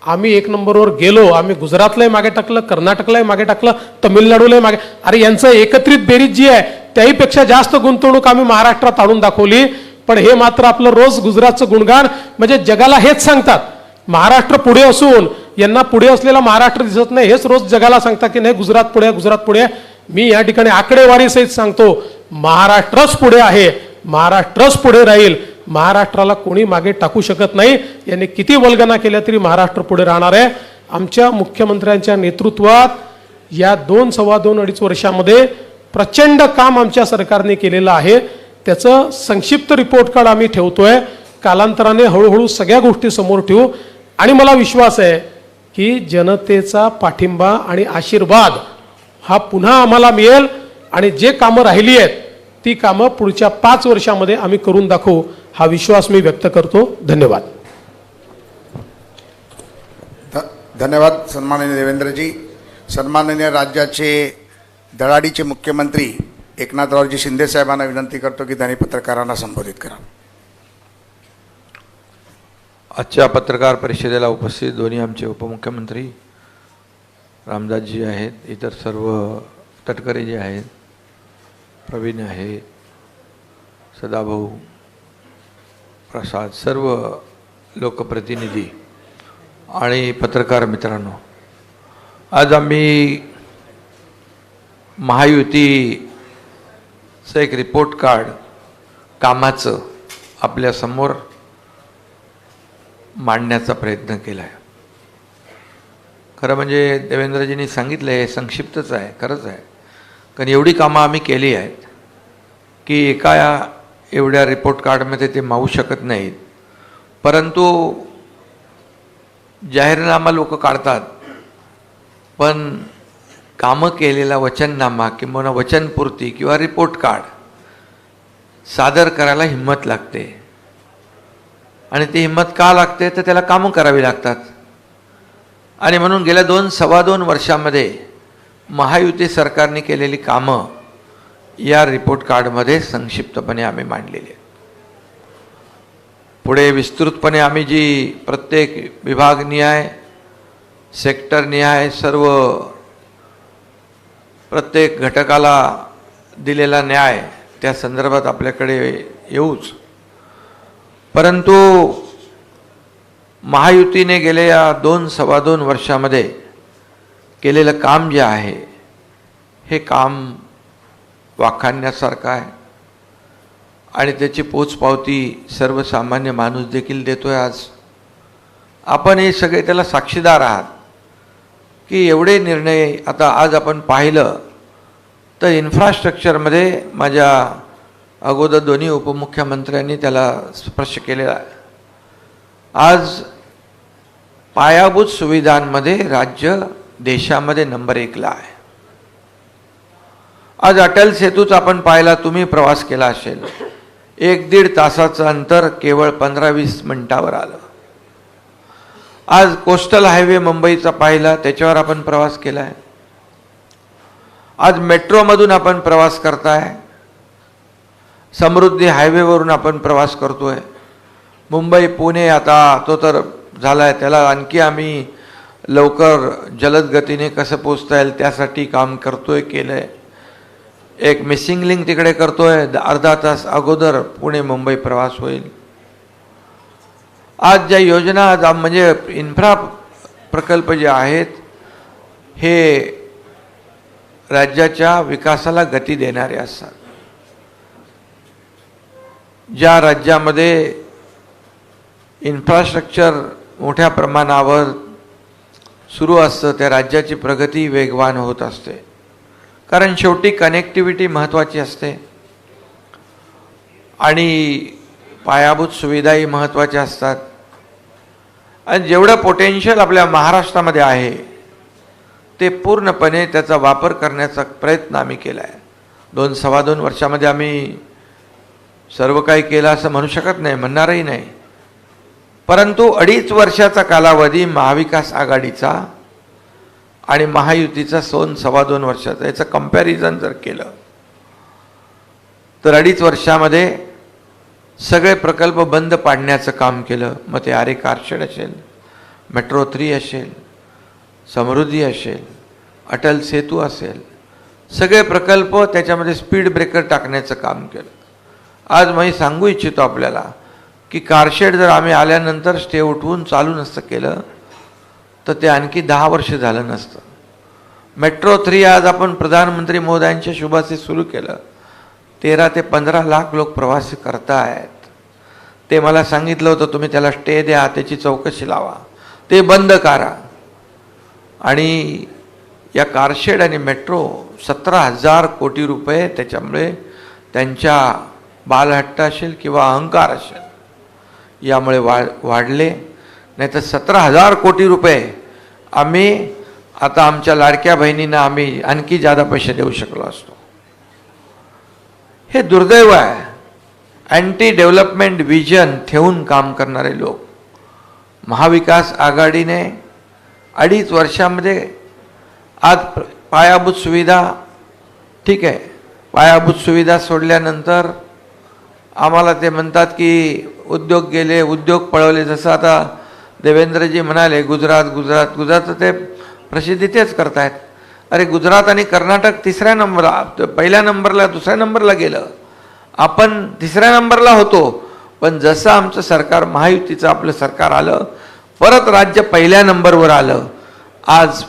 S3: आम्ही 1 नंबरवर गेलो. आम्ही गुजरातलाही मागे टाकलं, कर्नाटकलाही मागे टाकलं, तमिळनाडूलाही मागे. अरे यांचं एकत्रित बेरीज जी आहे त्याहीपेक्षा जास्त गुंतवणूक आम्ही महाराष्ट्रात आणून दाखवली. पण हे मात्र आपलं रोज गुजरातचं गुणगान, म्हणजे जगाला हेच सांगतात, महाराष्ट्र पुढे असून यांना पुढे असलेला महाराष्ट्र दिसत नाही, हेच रोज जगाला सांगतात की नाही गुजरात पुढे, गुजरात पुढे. मी या ठिकाणी आकडेवारीसहित सांगतो, महाराष्ट्रच पुढे आहे, महाराष्ट्रच पुढे राहील. महाराष्ट्राला कोणी मागे टाकू शकत नाही. यांनी किती वल्गना केल्या तरी महाराष्ट्र पुढे राहणार आहे. आमच्या मुख्यमंत्र्यांच्या नेतृत्वात या 2-2.5 वर्षामध्ये प्रचंड काम आमच्या सरकारने केलेलं आहे. त्याचं संक्षिप्त रिपोर्ट कार्ड आम्ही ठेवतोय. कालांतराने हळूहळू सगळ्या गोष्टी समोर ठेवू आणि मला विश्वास आहे की जनतेचा पाठिंबा आणि आशीर्वाद हा पुन्हा आम्हाला मिळेल आणि जे कामं राहिली आहेत ती कामं पुढच्या 5 वर्षामध्ये आम्ही करून दाखवू, हा विश्वास मी व्यक्त करतो. धन्यवाद.
S1: धन्यवाद सन्माननीय देवेंद्रजी. सन्माननीय राज्याचे धडाडीचे मुख्यमंत्री एकनाथरावजी शिंदे साहेबांना विनंती करतो की त्यांनी पत्रकारांना संबोधित करा.
S4: आजच्या पत्रकार परिषदेला उपस्थित दोन्ही आमचे उपमुख्यमंत्री रामदासजी आहेत, इतर सर्व तटकरे जे आहेत, प्रवीण आहे, सदाभाऊ, प्रसाद, सर्व लोकप्रतिनिधी आणि पत्रकार मित्रांनो, आज आम्ही महायुतीचं एक रिपोर्ट कार्ड कामाचं आपल्यासमोर मांडण्याचा प्रयत्न केला आहे. खरं म्हणजे देवेंद्रजींनी सांगितलं हे संक्षिप्तच आहे, खरंच आहे, कारण एवढी कामं आम्ही केली आहेत की एका एवढ्या रिपोर्ट कार्डमध्ये ते मावू शकत नाहीत. परंतु जाहीरनामा लोक काढतात, पण कामं केलेला वचननामा किंवा वचनपूर्ती किंवा रिपोर्ट कार्ड सादर करायला हिंमत लागते. आणि ती हिंमत का लागते तर त्याला कामं करावी लागतात. आणि म्हणून गेल्या 2-2.25 वर्षामध्ये महायुती सरकारने केलेली कामं या रिपोर्ट कार्डमध्ये संक्षिप्तपणे आम्ही मांडलेली आहेत. पुढे विस्तृतपणे आम्ही जी प्रत्येक विभागनिहाय, सेक्टरनिहाय सर्व प्रत्येक घटकाला दिलेला न्याय त्या संदर्भात आपल्याकडे येऊच, परंतु महायुतीने गेल्या 2-2.25 वर्षामध्ये केलेलं काम जे आहे हे काम वाखाणण्यासारखं आहे आणि त्याची पोचपावती सर्वसामान्य माणूस देखील देतोय. आज आपण हे सगळे त्याला साक्षीदार आहात की एवढे निर्णय आता आज आपण पाहिलं तर इन्फ्रास्ट्रक्चरमध्ये माझ्या अगोदर दोन्ही उपमुख्यमंत्र्यांनी त्याला स्पर्श केलेला आहे. आज पायाभूत सुविधांमध्ये राज्य देशामध्ये नंबर 1ला आहे. आज अटल सेतूच आपण पाहिला, तुम्ही प्रवास केला असेल, 1-1.5 तासाचं अंतर केवळ 15-20 मिनिटावर आलं. आज कोस्टल हायवे मुंबईचा पाहिला, त्याच्यावर आपण प्रवास केला आहे. आज मेट्रोमधून आपण प्रवास करताय, समृद्धी हायवेवरून आपण प्रवास करतोय. मुंबई पुणे आता तो तर झाला आहे, त्याला आणखी आम्ही लवकर जलद गतीने कसं पोचता येईल त्यासाठी काम करतोय, केलं आहे. एक मिसिंग लिंक तिकडे करतोय, अर्धा तास अगोदर पुणे मुंबई प्रवास होईल. आज ज्या योजना म्हणजे इन्फ्रा प्रकल्प जे आहेत हे राज्याच्या विकासाला गती देणारे असतात. ज्या राज्यामध्ये इन्फ्रास्ट्रक्चर मोठ्या प्रमाणावर सुरू असतं त्या राज्याची प्रगती वेगवान होत असते, कारण शेवटी कनेक्टिव्हिटी महत्त्वाची असते आणि पायाभूत सुविधाही महत्त्वाच्या असतात. आणि जेवढं पोटेन्शियल आपल्या महाराष्ट्रामध्ये आहे ते पूर्णपणे त्याचा वापर करण्याचा प्रयत्न आम्ही केला आहे. 2-2.25 वर्षामध्ये आम्ही सर्व काही केलं असं म्हणू शकत नाही, म्हणणारही नाही, परंतु 2.5 वर्षाचा कालावधी महाविकास आघाडीचा आणि महायुतीचा 2-2.25 वर्षाचा याचं कंपॅरिझन जर केलं तर 2.5 वर्षामध्ये सगळे प्रकल्प बंद पाडण्याचं काम केलं. मग ते आरे कारशेड असेल, मेट्रो 3 असेल, समृद्धी असेल, अटल सेतू असेल, सगळे प्रकल्प त्याच्यामध्ये स्पीड ब्रेकर टाकण्याचं काम केलं. आज मी सांगू इच्छितो आपल्याला की कारशेड जर आम्ही आल्यानंतर स्टे उठवून चालू नसतं केलं तर ते आणखी 10 वर्ष झालं नसतं. मेट्रो 3 आज आपण प्रधानमंत्री महोदयांच्या शुभाचे सुरू केलं. 13 ते 15 लाख लोक प्रवास करतायत. ते मला सांगितलं होतं तुम्ही त्याला स्टे द्या, त्याची चौकशी लावा, ते बंद करा. आणि या कारशेड आणि मेट्रो 17,000 कोटी रुपये त्याच्यामुळे त्यांच्या बालहट्ट असेल किंवा अहंकार असेल यामुळे वाढले. नाही तर 17,000 कोटी रुपये आम्ही आता आमच्या लाडक्या बहिणींना आम्ही आणखी जादा पैसे देऊ शकलो असतो. हे दुर्दैव आहे. अँटी डेव्हलपमेंट विजन ठेवून काम करणारे लोक. महाविकास आघाडीने 2.5 वर्षामध्ये आज पायाभूत सुविधा ठीक आहे, पायाभूत सुविधा सोडल्यानंतर आम्हाला ते म्हणतात की उद्योग गेले, उद्योग पळवले. जसं आता देवेंद्रजी म्हणाले गुजरात ते प्रसिद्धी तेच करतायत. अरे गुजरात आणि कर्नाटक 3ऱ्या नंबरला, पहिल्या नंबरला, 2ऱ्या नंबरला गेलं. आपण 3ऱ्या नंबरला होतो, पण जसं आमचं सरकार महायुतीचं आपलं सरकार आलं परत राज्य पहिल्या नंबरवर आलं. आज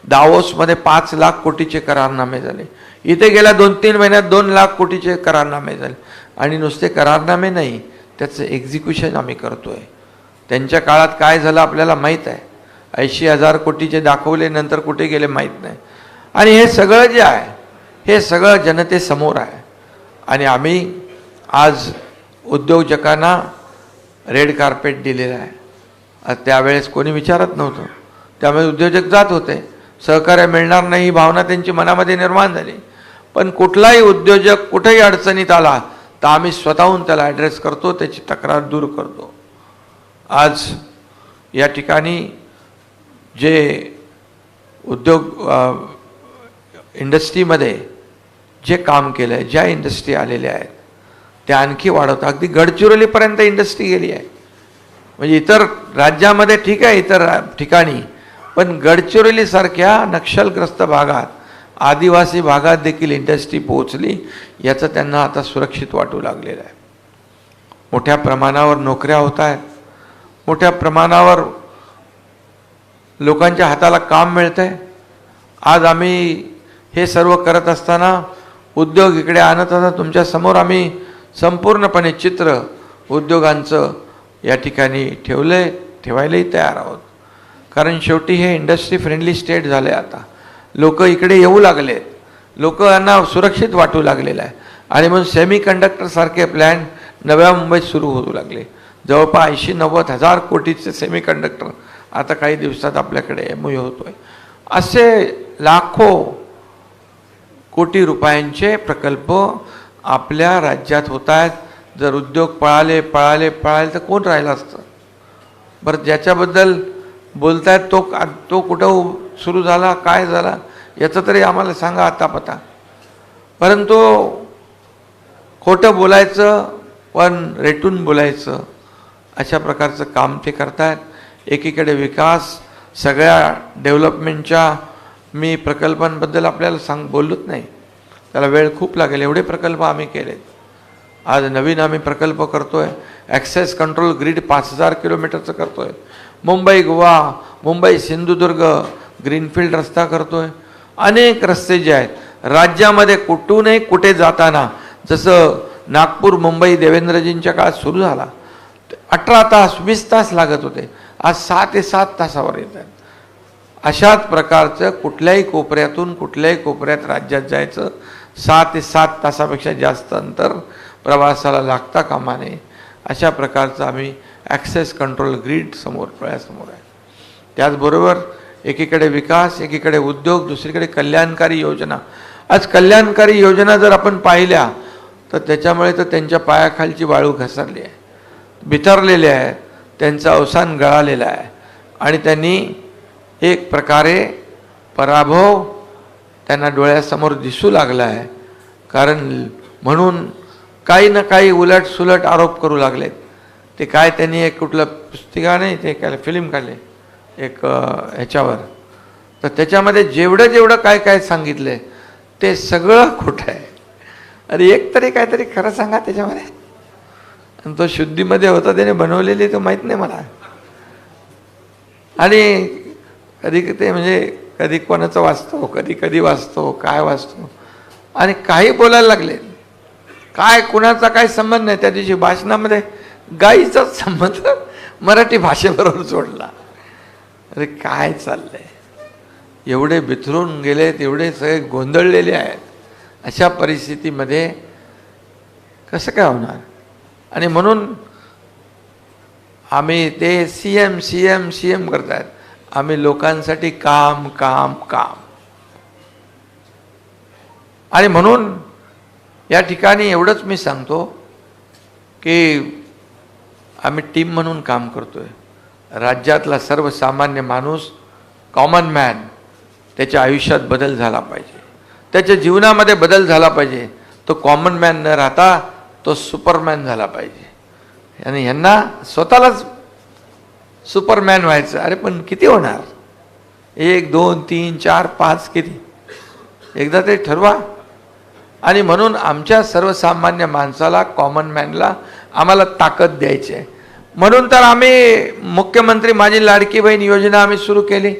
S4: दावोसमध्ये 5 लाख कोटीचे करारनामे झाले. इथे गेल्या 2-3 महिन्यात 2 लाख कोटीचे करारनामे झाले. आणि नुसते करारनामे नाही, त्याचं एक्झिक्युशन आम्ही करतोय. त्यांच्या काळात काय झालं आपल्याला माहीत आहे. 80,000 कोटीचे दाखवले, नंतर कुठे गेले माहीत नाही. आणि हे सगळं जे आहे हे सगळं जनतेसमोर आहे. आणि आम्ही आज उद्योजकांना रेड कार्पेट दिलेलं आहे. त्यावेळेस कोणी विचारत नव्हतं, त्यामुळे उद्योजक जात होते. सहकार्य मिळणार नाही ही भावना त्यांची मनामध्ये निर्माण झाली. पण कुठलाही उद्योजक कुठेही अडचणीत आला तर आम्ही स्वतःहून त्याला ॲड्रेस करतो, त्याची तक्रार दूर करतो. आज या ठिकाणी जे उद्योग इंडस्ट्रीमध्ये जे काम केलं आहे, ज्या इंडस्ट्री आलेल्या आहेत त्या आणखी वाढवतात. अगदी गडचिरोलीपर्यंत इंडस्ट्री गेली आहे. म्हणजे इतर राज्यामध्ये ठीक आहे, इतर ठिकाणी, पण गडचिरोलीसारख्या नक्षलग्रस्त भागात आदिवासी भागात देखील इंडस्ट्री पोहोचली, याचं त्यांना आता सुरक्षित वाटू लागलेलं आहे. मोठ्या प्रमाणावर नोकऱ्या होत आहेत, मोठ्या प्रमाणावर लोकांच्या हाताला काम मिळतं आहे. आज आम्ही हे सर्व करत असताना उद्योग इकडे आणत असताना तुमच्या समोर आम्ही संपूर्णपणे चित्र उद्योगांचं या ठिकाणी ठेवायलाही तयार आहोत. कारण शेवटी हे इंडस्ट्री फ्रेंडली स्टेट झाले. आता लोक इकडे येऊ लागलेत, लोकांना सुरक्षित वाटू लागलेलं आहे. आणि म्हणून सेमी कंडक्टरसारखे प्लॅन नव्या मुंबईत सुरू होऊ लागले. जवळपास 80-90 हजार कोटीचे सेमी कंडक्टर आता काही दिवसात आपल्याकडे MOU होतोय. असे लाखो कोटी रुपयांचे प्रकल्प आपल्या राज्यात होत आहेत. जर उद्योग पळाले तर कोण राहिलं असतं? बरं, ज्याच्याबद्दल बोलतायत तो कुठं सुरू झाला, काय झाला, याचं तरी आम्हाला सांगा आता पता. परंतु खोटं बोलायचं पण रेटून बोलायचं, अशा प्रकारचं काम ते करतायत. एकीकडे विकास, सगळ्या डेव्हलपमेंटच्या मी प्रकल्पांबद्दल आपल्याला बोललोच नाही, त्याला वेळ खूप लागेल. एवढे प्रकल्प आम्ही केलेत. आज नवीन आम्ही प्रकल्प करतोय. ॲक्सेस कंट्रोल ग्रीड 5000 किलोमीटरचं करतोय. मुंबई गोवा, मुंबई सिंधुदुर्ग ग्रीनफील्ड रस्ता करतोय. अनेक रस्ते जे आहेत राज्यामध्ये कुठूनही कुठे जाताना, जसं नागपूर मुंबई देवेंद्रजींच्या काळात सुरू झाला, 18 तास 20 तास लागत होते, आज 6 ते 7 तासावर येत आहेत. अशाच प्रकारचं कुठल्याही कोपऱ्यात राज्यात जायचं 6 ते 7 तासापेक्षा जास्त अंतर प्रवासाला लागता कामा नये, अशा प्रकारचं आम्ही ॲक्सेस कंट्रोल ग्रीड डोळ्यासमोर आहे. त्याचबरोबर एकीकडे विकास, एकीकडे उद्योग, दुसरीकडे कल्याणकारी योजना. आज कल्याणकारी योजना जर आपण पाहिल्या तर त्याच्यामुळे तर त्यांच्या पायाखालची वाळू घसरली आहे, बिथरलेले आहेत, त्यांचं अवसान गळालेलं आहे. आणि त्यांनी एक प्रकारे पराभव त्यांना डोळ्यासमोर दिसू लागला आहे. कारण म्हणून काही ना काही उलटसुलट आरोप करू लागलेत. ते काय, त्यांनी एक कुठलं पुस्तिका नाही, ते काय फिल्म काढले एक ह्याच्यावर, तर त्याच्यामध्ये जेवढं काय सांगितलं ते सगळं खोटं आहे. अरे एक तरी काहीतरी खरं सांगा त्याच्यामध्ये. आणि तो शुद्धीमध्ये होता, त्याने बनवलेली तो माहीत नाही मला. आणि कधी ते म्हणजे कधी कोणाचं वाचतो, कधी वाचतो, काय वाचतो, आणि काही बोलायला लागले. काय कुणाचा काय संबंध नाही. त्या दिवशी भाषणामध्ये गाईचाच संबंध मराठी भाषेबरोबर जोडला. अरे काय चाललंय? एवढे बिथरून गेलेत, एवढे सगळे गोंधळलेले आहेत. अशा परिस्थितीमध्ये कसं काय होणार? आणि म्हणून आम्ही ते CM करतायत. आम्ही लोकांसाठी काम. आणि म्हणून या ठिकाणी एवढंच मी सांगतो की आम्ही टीम म्हणून काम करतोय. राज्यातला सर्वसामान्य माणूस, कॉमन मॅन, त्याच्या आयुष्यात बदल झाला पाहिजे, त्याच्या जीवनामध्ये बदल झाला पाहिजे. तो कॉमन मॅन न राहता तो सुपरमॅन झाला पाहिजे. आणि ह्यांना स्वतःलाच सुपरमॅन व्हायचं. अरे पण किती होणार? 1, 2, 3, 4, 5 किती? एकदा ते ठरवा. आणि म्हणून आमच्या सर्वसामान्य माणसाला, कॉमन मॅनला आम्हाला ताकद द्यायची आहे. म्हणून तर आम्ही मुख्यमंत्री माझी लाडकी बहीण योजना आम्ही सुरू केली.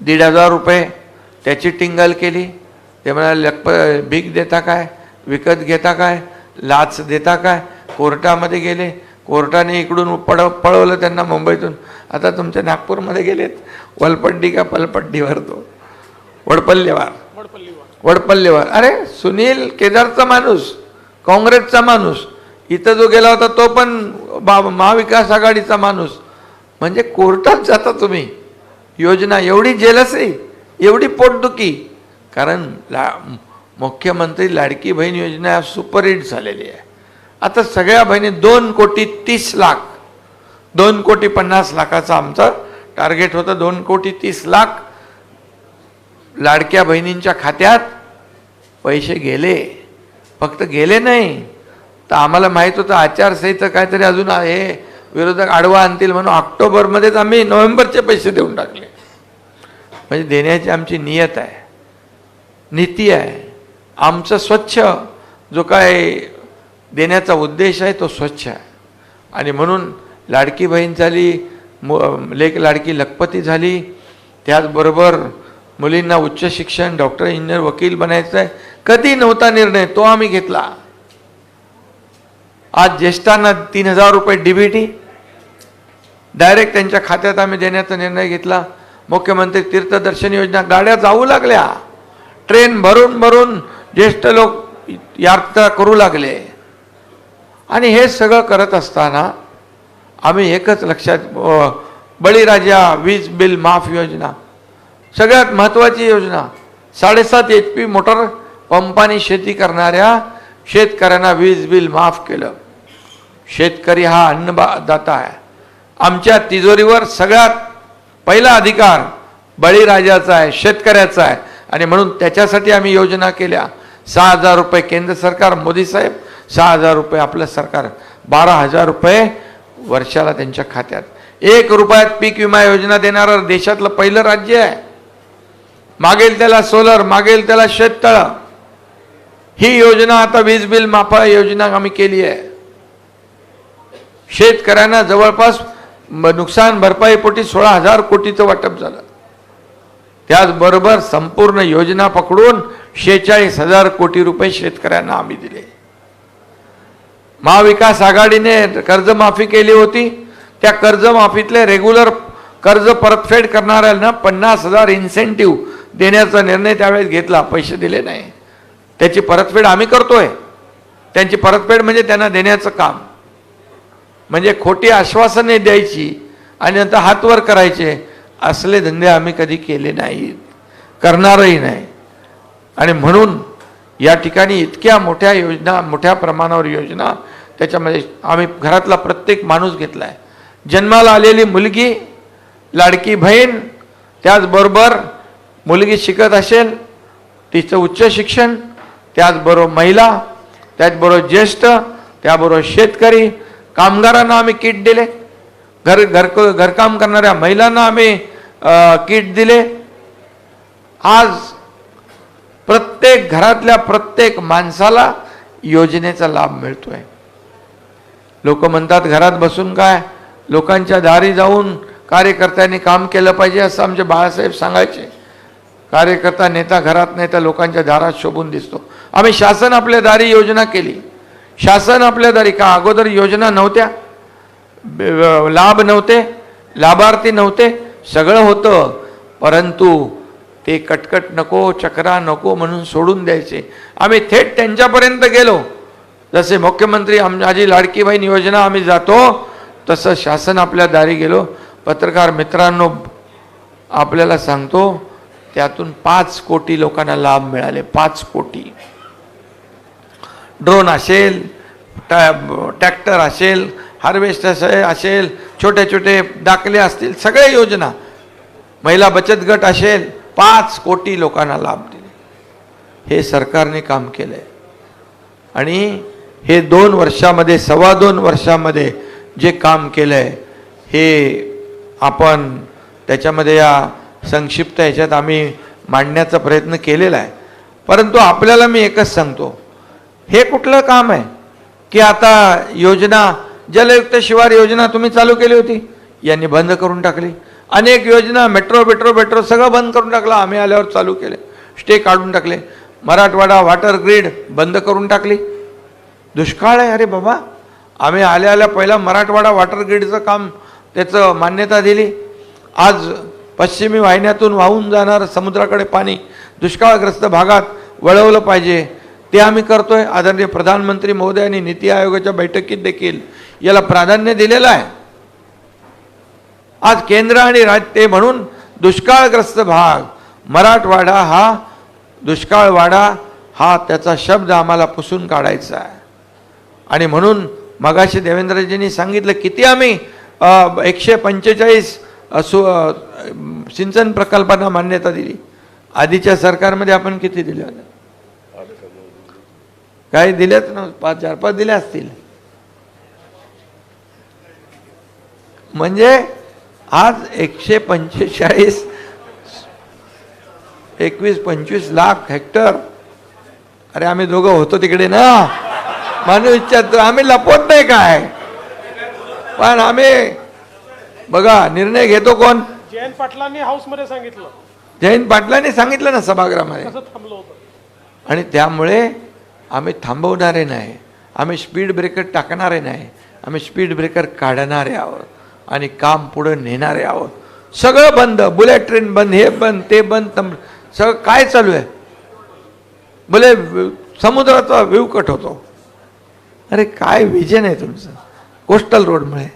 S4: 1,500 रुपये त्याची टिंगल केली. ते म्हणाले भीक देता काय, विकत घेता काय, लाच देता काय. कोर्टामध्ये गेले, कोर्टाने इकडून पळवलं त्यांना मुंबईतून. आता तुमच्या नागपूरमध्ये गेलेत, वलपड्डी का पलपड्डीवर, तो वडपल्लेवार. अरे सुनील केदारचा माणूस, काँग्रेसचा माणूस, इथं जो गेला होता तो पण महाविकास आघाडीचा माणूस. म्हणजे कोर्टात जाता तुम्ही. योजना एवढी जेलसी, एवढी पोटदुखी. कारण मुख्यमंत्री लाडकी बहीण योजना सुपरहिट झालेली आहे. आता सगळ्या बहिणी 2,30,00,000, 2,50,00,000 आमचं टार्गेट होतं. 2,30,00,000 लाडक्या बहिणींच्या खात्यात पैसे गेले. फक्त गेले नाही तर आम्हाला माहीत होतं आचारसंहिता काहीतरी अजून हे विरोधक आडवा आणतील म्हणून ऑक्टोबरमध्येच आम्ही नोव्हेंबरचे पैसे देऊन टाकले. म्हणजे देण्याची आमची नियत आहे. नीती आहे. आमचं स्वच्छ जो काय देण्याचा उद्देश आहे तो स्वच्छ आहे. आणि म्हणून लाडकी बहीण झाली, लेक लाडकी लखपती झाली, त्याचबरोबर मुलींना उच्च शिक्षण, डॉक्टर, इंजिनियर, वकील बनायचं आहे. कधी नव्हता निर्णय, तो आम्ही घेतला. आज ज्येष्ठांना 3,000 रुपये DBT डायरेक्ट त्यांच्या खात्यात आम्ही देण्याचा निर्णय घेतला. मुख्यमंत्री तीर्थदर्शन योजना, गाड्या जाऊ लागल्या, ट्रेन भरून भरून ज्येष्ठ लोक यात्रा करू लागले. आणि हे सगळं करत असताना आम्ही एकच लक्षात, बळीराजा वीज बिल माफ योजना सगळ्यात महत्त्वाची योजना. 7.5 HP मोटर पंपाने शेती करणाऱ्या शेतकऱ्यांना वीज बिल माफ केलं. शेतकरी हा अन्नदाता आहे. आमच्या तिजोरीवर सगळ्यात पहिला अधिकार बळीराजाचा आहे, शेतकऱ्याचा आहे. आणि म्हणून त्याच्यासाठी आम्ही योजना केल्या. 6,000 रुपये केंद्र सरकार, मोदी साहेब, 6,000 रुपये आपलं सरकार, 12,000 रुपये वर्षाला त्यांच्या खात्यात. 1 रुपयात पीक विमा योजना देणारं देशातलं पहिलं राज्य आहे. मागेल त्याला सोलर, मागेल त्याला शेततळं. ही योजना आता वीज बिल माफा योजना आम्ही केली आहे. शेतकऱ्यांना जवळपास नुकसान भरपाईपोटी 16,000 कोटीचं वाटप झालं. त्याचबरोबर संपूर्ण योजना पकडून 46,000 कोटी रुपये शेतकऱ्यांना आम्ही दिले. महाविकास आघाडीने कर्जमाफी केली होती. त्या कर्जमाफीतले रेग्युलर कर्ज परतफेड करणाऱ्यांना 50,000 इन्सेंटिव्ह देण्याचा निर्णय त्यावेळेस घेतला. पैसे दिले नाही, त्याची परतफेड आम्ही करतोय. त्यांची परतफेड म्हणजे त्यांना देण्याचं काम. म्हणजे खोटी आश्वासने द्यायची आणि नंतर हातवर करायचे असले धंदे आम्ही कधी केले नाहीत, करणारही नाही. आणि म्हणून या ठिकाणी इतक्या मोठ्या योजना, मोठ्या प्रमाणावर योजना, त्याच्यामध्ये आम्ही घरातला प्रत्येक माणूस घेतला आहे. जन्माला आलेली मुलगी, लाडकी बहीण, त्याचबरोबर मुलगी शिकत असेल तिचं उच्च शिक्षण, त्याचबरोबर महिला, त्याचबरोबर ज्येष्ठ, त्याबरोबर शेतकरी, कामगारांना आम्ही किट दिले. घरकाम करणाऱ्या महिलांना आम्ही किट दिले. आज प्रत्येक घरातल्या प्रत्येक माणसाला योजनेचा लाभ मिळतोय. लोक म्हणतात घरात बसून काय, लोकांच्या दारी जाऊन कार्यकर्त्यांनी काम केलं पाहिजे असं आमचे बाळासाहेब सांगायचे. कार्यकर्ता नेता घरात नाही तर लोकांच्या दारात शोभून दिसतो. आम्ही शासन आपल्या दारी योजना केली. शासन आपल्या दारी, का अगोदर योजना नव्हत्या, लाभ नव्हते, लाभार्थी नव्हते, सगळं होतं, परंतु ते कटकट नको, चक्रा नको म्हणून सोडून द्यायचे. आम्ही थेट त्यांच्यापर्यंत गेलो. जसे मुख्यमंत्री माझी लाडकी बहीण योजना आम्ही जातो, तसं शासन आपल्या दारी गेलो. पत्रकार मित्रांनो, आपल्याला सांगतो, त्यातून 5 कोटी लोकांना लाभ मिळाले. 5 कोटी. ड्रोन असेल, ट्रॅक्टर असेल, हार्वेस्टर असेल, छोटे छोटे दाखले असतील, सगळे योजना, महिला बचत गट असेल, 5 कोटी लोकांना लाभ दिले. हे सरकारने काम केलंय. आणि हे 2 वर्षामध्ये, 2.25 वर्षामध्ये जे काम केलंय हे आपण त्याच्यामध्ये या संक्षिप्त ह्याच्यात आम्ही मांडण्याचा प्रयत्न केलेला आहे. परंतु आपल्याला मी एकच सांगतो, हे कुठलं काम आहे की आता योजना, जलयुक्त शिवार योजना तुम्ही चालू केली होती, यांनी बंद करून टाकली. अनेक योजना, मेट्रो सगळं बंद करून टाकलं. आम्ही आल्यावर चालू केले, स्टे काढून टाकले. मराठवाडा वॉटर ग्रीड बंद करून टाकली. दुष्काळ आहे, अरे बाबा, आम्ही आल्या पहिला मराठवाडा वॉटर ग्रीडचं काम, त्याचं मान्यता दिली. आज पश्चिमी वाहिन्यातून वाहून जाणार समुद्राकडे पाणी दुष्काळग्रस्त भागात वळवलं पाहिजे, ते आम्ही करतोय. आदरणीय प्रधानमंत्री महोदयांनी नीती आयोगाच्या बैठकीत देखील याला प्राधान्य दिलेलं आहे. आज केंद्र आणि राज्य म्हणून दुष्काळग्रस्त भाग मराठवाडा हा, दुष्काळवाडा हा त्याचा शब्द आम्हाला पुसून काढायचा आहे. आणि म्हणून मगाशी देवेंद्रजींनी सांगितलं किती आम्ही 145 सिंचन प्रकल्पांना मान्यता दिली. आधीच्या सरकारमध्ये आपण किती दिले होते? काही दिलेच ना, 4-5 दिले असतील. म्हणजे आज 145 21-25 लाख हेक्टर. अरे आम्ही दोघं होतो तिकडे ना, माणूस विचारतो आम्ही लपवत नाही काय, पण आम्ही बघा निर्णय घेतो कोण.
S3: जयंत पाटलांनी हाऊसमध्ये सांगितलं,
S4: जयंत पाटलांनी सांगितलं ना सभागृहामध्ये,
S3: कसं थांबलं होतं.
S4: आणि त्यामुळे आम्ही थांबवणारे नाही, आम्ही स्पीड ब्रेकर टाकणारे नाही, आम्ही स्पीड ब्रेकर काढणारे आहोत आणि काम पुढे नेणारे आहोत. सगळं बंद, बुलेट ट्रेन बंद, हे बंद ते बंद, सगळं काय चालू आहे. बोले समुद्राचा व्ह्यू कट होतो. अरे काय विजन आहे तुमचं कोस्टल रोडमुळे.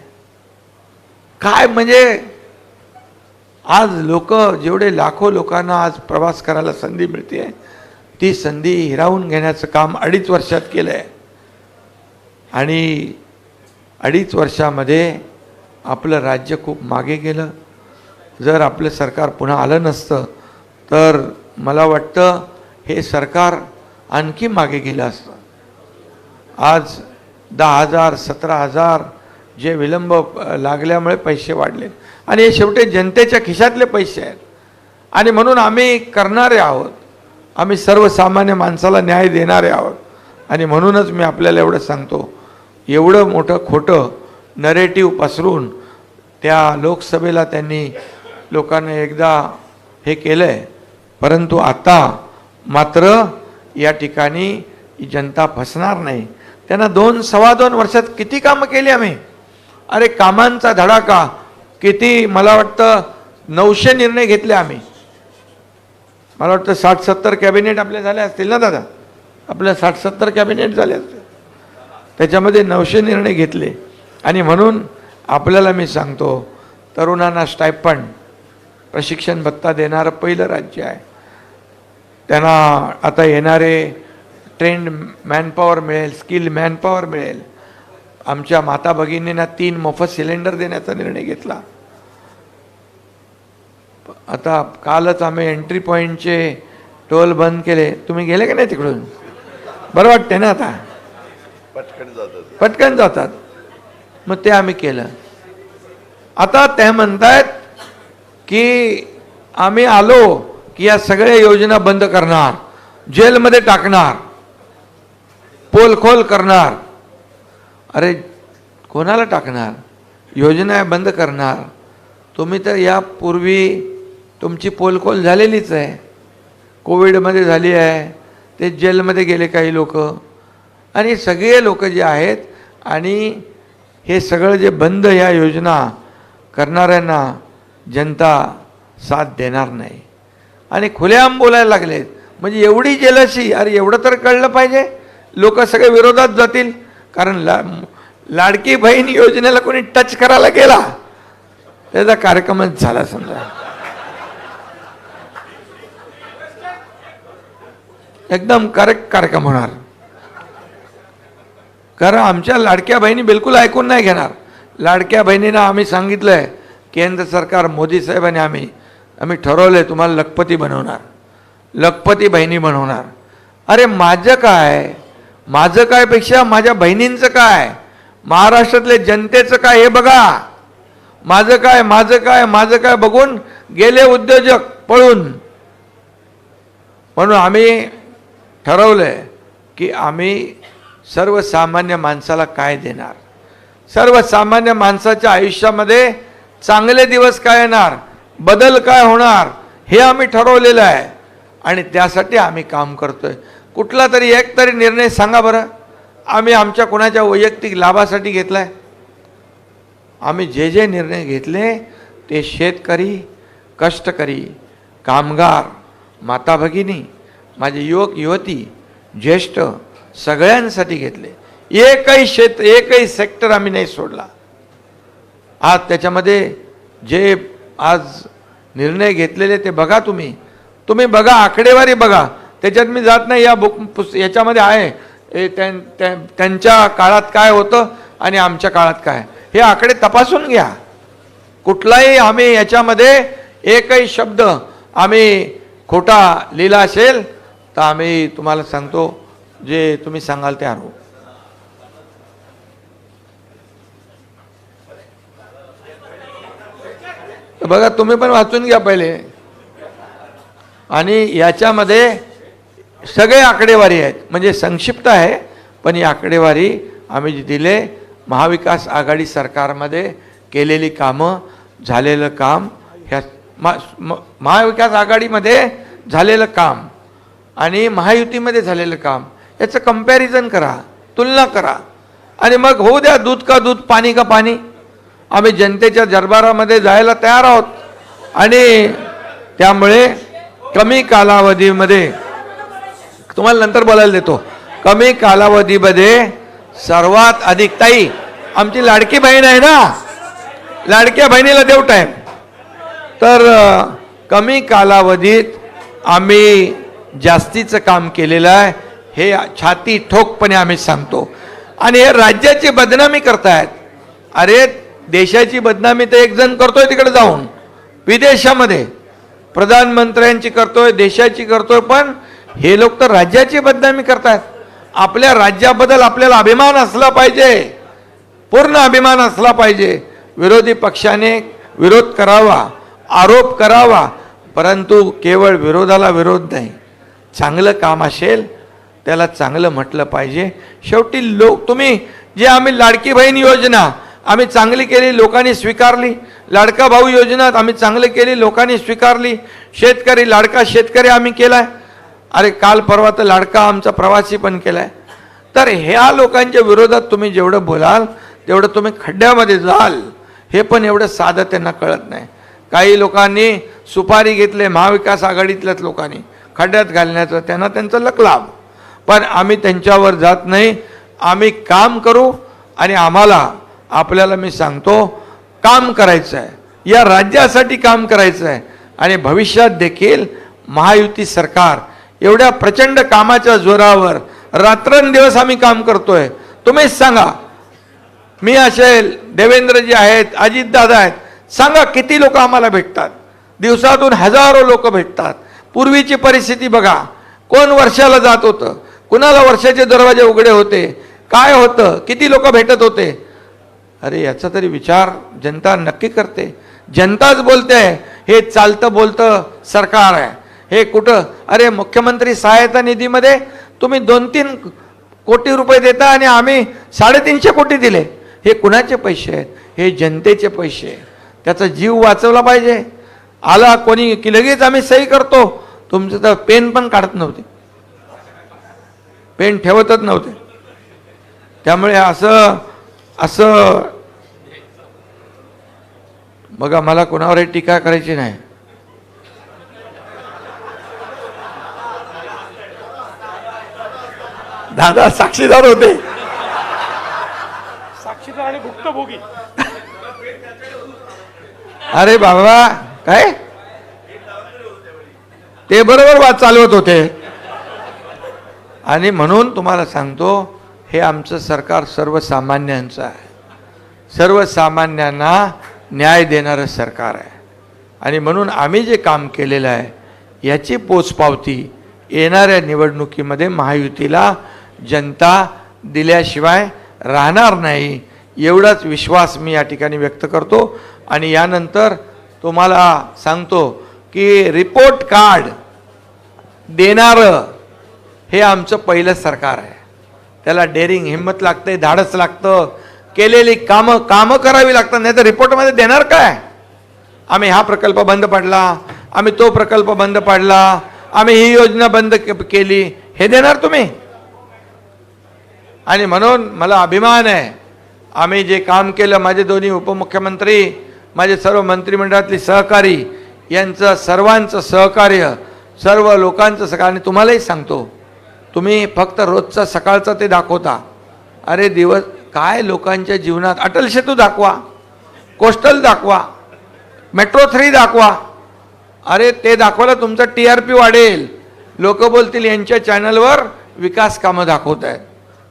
S4: काय म्हणजे आज लोक जेवढे लाखो लोकांना आज प्रवास करायला संधी मिळते, ती संधी हिरावून घेण्याचं काम 2.5 वर्षात केलं आहे. आणि 2.5 वर्षामध्ये आपलं राज्य खूप मागे गेलं. जर आपलं सरकार पुन्हा आलं नसतं तर मला वाटतं हे सरकार आणखी मागे गेलं असतं. आज 10,000 17,000 जे विलंब लागल्यामुळे पैसे वाढले, आणि हे शेवटी जनतेच्या खिशातले पैसे आहेत. आणि म्हणून आम्ही करणारे आहोत, आम्ही सर्वसामान्य माणसाला न्याय देणारे आहोत. आणि म्हणूनच मी आपल्याला एवढं सांगतो, एवढं मोठं खोटं नरेटिव्ह पसरून त्या लोकसभेला त्यांनी लोकांना एकदा हे केलं आहे, परंतु आता मात्र या ठिकाणी जनता फसणार नाही. त्यांना 2-2.25 वर्षात किती कामं केली आम्ही. अरे कामांचा धडाका किती, मला वाटतं 900 निर्णय घेतले आम्ही. मला वाटतं 60-70 कॅबिनेट आपले झाले असतील ना दादा, आपल्या 60-70 कॅबिनेट झाले असतील, त्याच्यामध्ये 900 निर्णय घेतले. आणि म्हणून आपल्याला मी सांगतो, तरुणांना स्टायपंड प्रशिक्षण भत्ता देणारं पहिलं राज्य आहे. त्यांना आता येणारे ट्रेंड मॅनपॉवर मिळेल, स्किल मॅनपॉवर मिळेल. आमच्या माता भगिनींना 3 मोफत सिलेंडर देण्याचा निर्णय घेतला. आता कालच आम्ही एंट्री पॉईंटचे टोल बंद केले. तुम्ही गेले का नाही तिकडून? बरं वाटते ना आता, पटकन जातात. मग ते आम्ही केलं. आता ते म्हणतायत की आम्ही आलो की या सगळ्या योजना बंद करणार, जेलमध्ये टाकणार, पोलखोल करणार. अरे कोणाला टाकणार? योजना बंद करणार. तुम्ही तर यापूर्वी तुमची पोलखोल झालेलीच आहे, कोविडमध्ये झाली आहे, ते जेलमध्ये गेले काही लोक, आणि सगळे लोक जे आहेत. आणि हे सगळं जे बंद ह्या योजना करणाऱ्यांना जनता साथ देणार नाही. आणि खुलेआम बोलायला लागलेत. म्हणजे एवढी जेलसी. अरे एवढं तर कळलं पाहिजे, लोक सगळे विरोधात जातील. कारण लाडकी बहीण योजनेला कोणी टच करायला गेला त्याचा कार्यक्रमच झाला समजा. एकदम करेक्ट कार्यक्रम होणार. कारण आमच्या लाडक्या बहिणी बिलकुल ऐकून नाही घेणार. लाडक्या बहिणींना आम्ही सांगितलंय, केंद्र सरकार मोदी साहेबांनी आम्ही ठरवलंय तुम्हाला लखपती बनवणार, लखपती बहिणी बनवणार. अरे माझं काय पेक्षा माझ्या बहिणींचं काय, महाराष्ट्रातले जनतेचं काय हे बघा. माझं काय बघून गेले उद्योजक पळून. म्हणून आम्ही ठरवलंय की आम्ही सर्वसामान्य माणसाला काय देणार, सर्वसामान्य माणसाच्या आयुष्यामध्ये चांगले दिवस काय येणार, बदल काय होणार, हे आम्ही ठरवलेलं आहे. आणि त्यासाठी आम्ही काम करतोय. कुठला तरी एक तरी निर्णय सांगा बरं आम्ही आमच्या कोणाच्या वैयक्तिक लाभासाठी घेतलाय. आम्ही जे निर्णय घेतले ते शेतकरी, कष्टकरी, कामगार, माता भगिनी, माझे युवक युवती, ज्येष्ठ सगळ्यांसाठी घेतले. एकही सेक्टर आम्ही नाही सोडला. आज त्याच्यामध्ये जे आज निर्णय घेतलेले ते बघा, तुम्ही बघा, आकडेवारी बघा. त्याच्यात मी जात नाही. या याच्यामध्ये आहे त्यांच्या काळात काय होतं आणि आमच्या काळात काय, हे आकडे तपासून घ्या. कुठलाही आम्ही याच्यामध्ये एकही शब्द आम्ही खोटा लिहिला असेल तर आम्ही तुम्हाला सांगतो, जे तुम्ही सांगाल ते आणू. बघा तुम्ही पण वाचून घ्या पहिले. आणि याच्यामध्ये सगळे आकडेवारी आहेत, म्हणजे संक्षिप्त आहे, पण ही आकडेवारी आम्ही जी दिले, महाविकास आघाडी सरकारमध्ये केलेली कामं, झालेलं काम, ह्या महाविकास आघाडीमध्ये झालेलं काम आणि महायुतीमध्ये झालेलं काम याचं कंपॅरिझन करा, तुलना करा आणि मग होऊ द्या दूध का दूध, पाणी का पाणी. आम्ही जनतेच्या दरबारामध्ये जायला तयार आहोत आणि त्यामुळे कमी कालावधीमध्ये, तुम्हाला नंतर बोलायला देतो, कमी कालावधीमध्ये सर्वात अधिक, ताई आमची लाडकी बहीण आहे ना, लाडक्या बहिणीला देऊ टाईम, तर कमी कालावधीत आम्ही जास्तीचं काम केलेलं आहे हे छाती ठोकपणे आम्ही सांगतो. आणि हे राज्याची बदनामी करतायत. अरे देशाची बदनामी तर एक जण करतोय तिकडे जाऊन विदेशामध्ये, प्रधानमंत्र्यांची करतोय, देशाची करतोय, पण हे लोक तर राज्याची बदनामी करतायत. आपल्या राज्याबद्दल आपल्याला अभिमान असला पाहिजे, पूर्ण अभिमान असला पाहिजे. विरोधी पक्षाने विरोध करावा, आरोप करावा, परंतु केवळ विरोधाला विरोध नाही, चांगलं काम असेल त्याला चांगलं म्हटलं पाहिजे. शेवटी लोक, तुम्ही जे आम्ही लाडकी बहीण योजना आम्ही चांगली केली, लोकांनी स्वीकारली, लाडका भाऊ योजना आम्ही चांगली केली, लोकांनी स्वीकारली, शेतकरी लाडका शेतकरी आम्ही केलाय, अरे काल परवा तर लाडका आमचा प्रवासी पण केलाय. तर ह्या लोकांच्या विरोधात तुम्ही जेवढं बोलाल तेवढं तुम्ही खड्ड्यामध्ये जाल, हे पण एवढं साधं त्यांना कळत नाही. काही लोकांनी सुपारी घेतले, महाविकास आघाडीतल्याच लोकांनी खड्ड्यात घालण्याचं, त्यांना त्यांचं लकलाभ. पण आम्ही त्यांच्यावर जात नाही, आम्ही काम करू आणि आम्हाला, आपल्याला मी सांगतो, काम करायचं आहे, या राज्यासाठी काम करायचं आहे. आणि भविष्यात देखील महायुती सरकार एवढ्या प्रचंड कामाच्या जोरावर रात्रंदिवस आम्ही काम करतोय. तुम्हीच सांगा, मी असेल, देवेंद्रजी आहेत, अजितदादा आहेत, सांगा किती लोक आम्हाला भेटतात, दिवसातून हजारो लोक भेटतात. पूर्वीची परिस्थिती बघा, कोण वर्षाला जात होतं, कुणाला वर्षाचे दरवाजे उघडे होते, काय होतं, किती लोक भेटत होते. अरे याचा तरी विचार जनता नक्की करते. जनताच बोलते हे चालतं बोलतं सरकार आहे. हे कुठं, अरे मुख्यमंत्री सहायता निधीमध्ये तुम्ही 2-3 कोटी रुपये देता आणि आम्ही 350 कोटी दिले. हे कुणाचे पैसे आहेत? हे जनतेचे पैसे आहेत. त्याचा जीव वाचवला पाहिजे. आला कोणी की लगेच आम्ही सही करतो. तुमचं तर पेन पण काढत नव्हते, पेन ठेवतच नव्हते. त्यामुळे असं बघा, मला कोणावरही टीका करायची नाही. दादा साक्षीदार होते,
S3: साक्षीदार आणि भुक्तभोगी.
S4: अरे बाबा काय ते बरोबर वाद चालवत होते. आणि म्हणून तुम्हाला सांगतो, हे आमचं सरकार सर्वसामान्यांचं आहे, सर्वसामान्यांना न्याय देणारं सरकार आहे. आणि म्हणून आम्ही जे काम केलेलं आहे याची पोचपावती येणाऱ्या निवडणुकीमध्ये महायुतीला जनता दिल्याशिवाय राहणार नाही, एवढाच विश्वास मी या ठिकाणी व्यक्त करतो. आणि यानंतर तुम्हाला सांगतो की रिपोर्ट कार्ड देणारं हे आमचं पहिलं सरकार आहे. त्याला डेअरिंग, हिंमत लागते, धाडस लागतं, केलेली कामं करावी लागतात. नाही तर रिपोर्टमध्ये देणार काय? आम्ही हा प्रकल्प बंद पाडला, आम्ही तो प्रकल्प बंद पाडला, आम्ही ही योजना बंद केली, हे देणार तुम्ही? आणि म्हणून मला अभिमान आहे, आम्ही जे काम केलं, माझे दोन्ही उपमुख्यमंत्री, माझे सर्व मंत्रिमंडळातले सहकारी, यांचं सर्वांचं सहकार्य, सर्व लोकांचं सहकार्य. आणि तुम्हालाही सांगतो, तुम्ही फक्त रोजचा सकाळचा ते दाखवता, अरे दिवस काय लोकांच्या जीवनात, अटल सेतू दाखवा, कोस्टल दाखवा, मेट्रो 3 दाखवा. अरे ते दाखवलं तुमचं TRP वाढेल, लोक बोलतील यांच्या चॅनलवर विकास कामं दाखवत आहेत.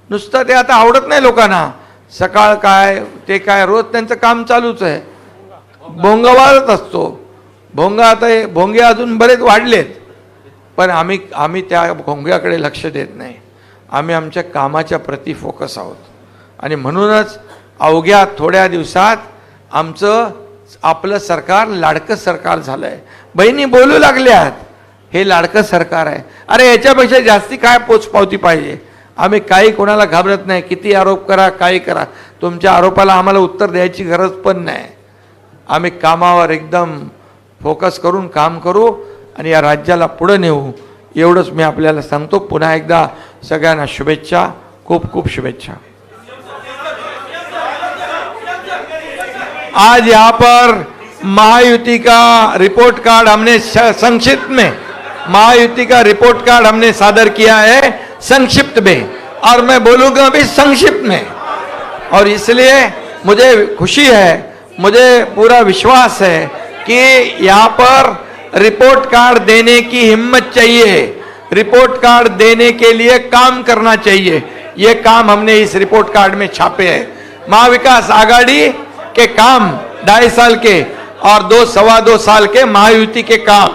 S4: नुसतं ते आता आवडत नाही लोकांना. सकाळ काय ते काय, रोज त्यांचं काम चालूच आहे, भोंगावाळत असतो. भोंगे अजून बरेच वाढलेत, पण आम्ही त्या भोंग्याकडे लक्ष देत नाही. आम्ही आमच्या कामाच्या प्रती फोकस आहोत. आणि म्हणूनच अवघ्या थोड्या दिवसात आपलं सरकार लाडकं सरकार झालं आहे. बहिणी बोलू लागल्यात, हे लाडकं सरकार आहे. अरे याच्यापेक्षा जास्ती काय पोचपावती पाहिजे. आम्ही काही कोणाला घाबरत नाही. किती आरोप करा, काही करा, तुमच्या आरोपाला आम्हाला उत्तर द्यायची गरज पण नाही. आम्ही कामावर एकदम फोकस करून काम करू आणि या राज्याला पुढे नेऊ, एवढंच मी आपल्याला सांगतो. पुन्हा एकदा सगळ्यांना शुभेच्छा, खूप खूप शुभेच्छा. आज यहाँ पर महायुति का रिपोर्ट कार्ड हमने संक्षिप्त में, महायुति का रिपोर्ट कार्ड हमने सादर किया है संक्षिप्त में, और मैं बोलूंगा अभी संक्षिप्त में. और इसलिए मुझे खुशी है, मुझे पूरा विश्वास है कि यहाँ पर रिपोर्ट कार्ड देने की हिम्मत चाहिए, रिपोर्ट कार्ड देने के लिए काम करना चाहिए. ये काम हमने इस रिपोर्ट कार्ड में छापे हैं. महाविकास आघाड़ी के काम 2.5 साल के और 2-2.25 साल के महायुति के काम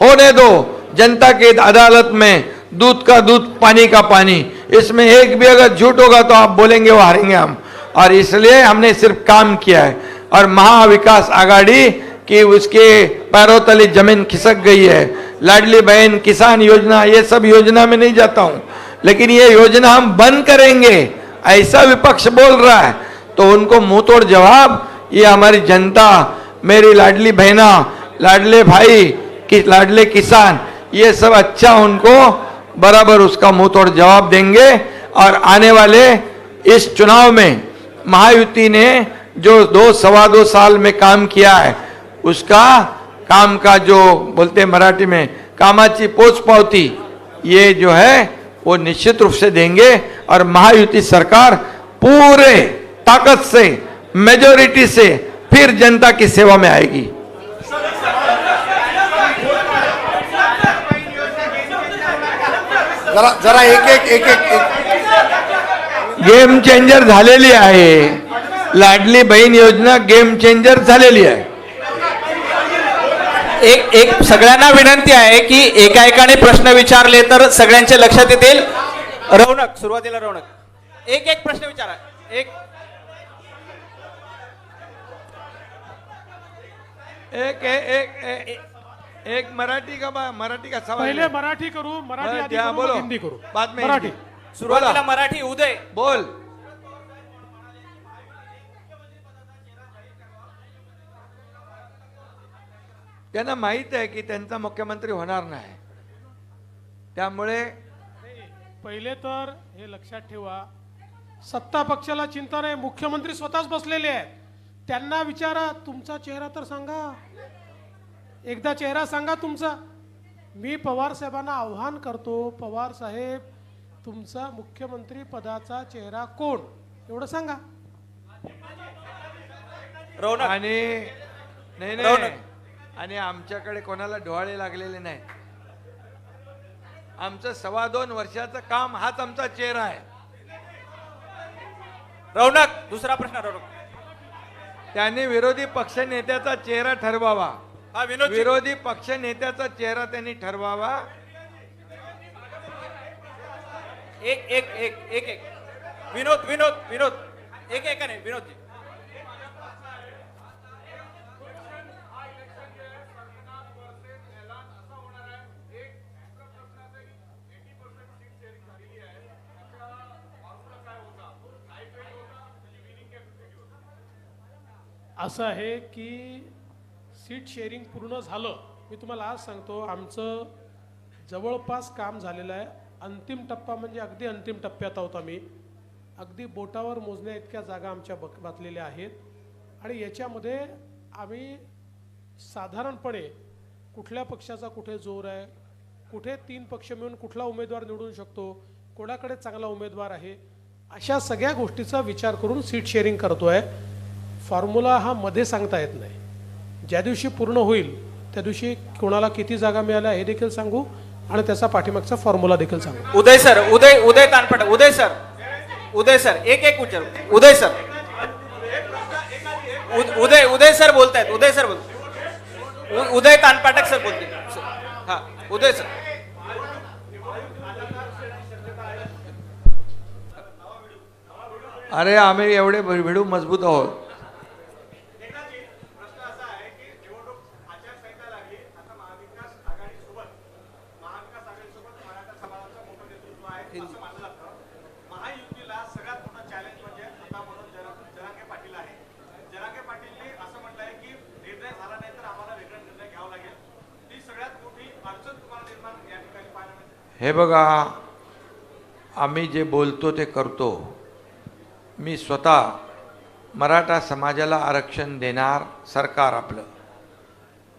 S4: होने दो. जनता की अदालत में दूध का दूध, पानी का पानी. इसमें एक भी अगर झूठ होगा तो आप बोलेंगे वो हारेंगे हम. और इसलिए हमने सिर्फ काम किया है. और महाविकास आघाड़ी की उसके पैरों तले जमीन खिसक गई है. लाडली बहन, किसान योजना, ये सब योजना में नहीं जाता हूं, लेकिन ये योजना हम बंद करेंगे ऐसा विपक्ष बोल रहा है, तो उनको मुंह तोड़ जवाब ये हमारी जनता, मेरी लाडली बहना, लाडले भाई, लाडले किसान, ये सब अच्छा उनको बराबर उसका मुंह तोड़ जवाब देंगे. और आने वाले इस चुनाव में महायुति ने जो 2-2.25 साल में काम किया है, उसका काम का जो बोलते हैं मराठी में कामाची पोचपावती, ये जो है वो निश्चित रूप से देंगे. और महायुति सरकार पूरे ताकत से, मेजोरिटी से फिर जनता की सेवा में आएगी.
S1: जरा एक
S4: गेम चेंजर झालेली आहे. लाडली बहीण योजना गेम चेंजर झालेली आहे.
S5: एक सगळ्यांना विनंती आहे की एका एकाने प्रश्न विचारले तर सगळ्यांच्या लक्षात येतील. रौनक, सुरुवातीला रौनक, एक प्रश्न विचारा.
S4: एक मराठी का सवाल.
S3: पहिले मराठी करू, मराठी आधी करू,
S4: बोलो,
S3: मग हिंदी करू.
S4: बाद में
S3: मराठी.
S4: हिंदी.
S5: सुरुवातीला मराठी. उदय
S4: बोल. त्यांना माहित आहे की त्यांचा मुख्यमंत्री होणार नाही, त्यामुळे
S3: पहिले तर हे लक्षात ठेवा, सत्ता पक्षाला चिंता नाही, मुख्यमंत्री स्वतःच बसलेले आहेत. त्यांना विचारा, तुमचा चेहरा तर सांगा, एकदा चेहरा सांगा तुमचा. मी पवार साहेबांना आव्हान करतो, पवार साहेब, तुमचा मुख्यमंत्री पदाचा चेहरा कोण, एवढं सांगा.
S5: रौनक
S4: आणि नाही, आणि आमच्याकडे कोणाला डोहाळे लागलेले नाही. आमचं 2.25 वर्षाचं काम हाच आमचा चेहरा आहे.
S5: रौनक, दुसरा प्रश्न. रौनक,
S4: त्यांनी विरोधी पक्ष नेत्याचा चेहरा ठरवावा.
S5: हा विनोद.
S4: विरोधी पक्ष नेत्याचा चेहरा त्यांनी ठरवावा.
S5: एक विनोद एकाने. विनोदजी,
S3: असं आहे की सीट शेअरिंग पूर्ण झालं. मी तुम्हाला आज सांगतो, आमचं जवळपास काम झालेलं आहे. अंतिम टप्पा म्हणजे अगदी अंतिम टप्प्यात आहोत आम्ही. अगदी बोटावर मोजण्या इतक्या जागा आमच्या बातलेल्या आहेत. आणि याच्यामध्ये आम्ही साधारणपणे कुठल्या पक्षाचा कुठे जोर आहे, कुठे 3 पक्ष मिळून कुठला उमेदवार निवडून शकतो, कोणाकडे चांगला उमेदवार आहे, अशा सगळ्या गोष्टीचा विचार करून सीट शेअरिंग करतो आहे. फॉर्म्युला हा मध्ये सांगता येत नाही. ज्या दिवशी पूर्ण होईल त्या दिवशी कोणाला किती जागा मिळाल्या हे देखील सांगू आणि त्याचा पाठीमागचा फॉर्म्युला देखील सांगू.
S5: उदय सर, उदय तानपट. उदय सर एक विचार. उदय सर बोलतायत. उदय तानपाटक सर बोलते. हा, उदय सर.
S4: अरे आम्ही एवढे भिडू मजबूत आहोत. हे बघा, आम्ही जे बोलतो ते करतो. मी स्वतः मराठा समाजाला आरक्षण देणार सरकार आपलं.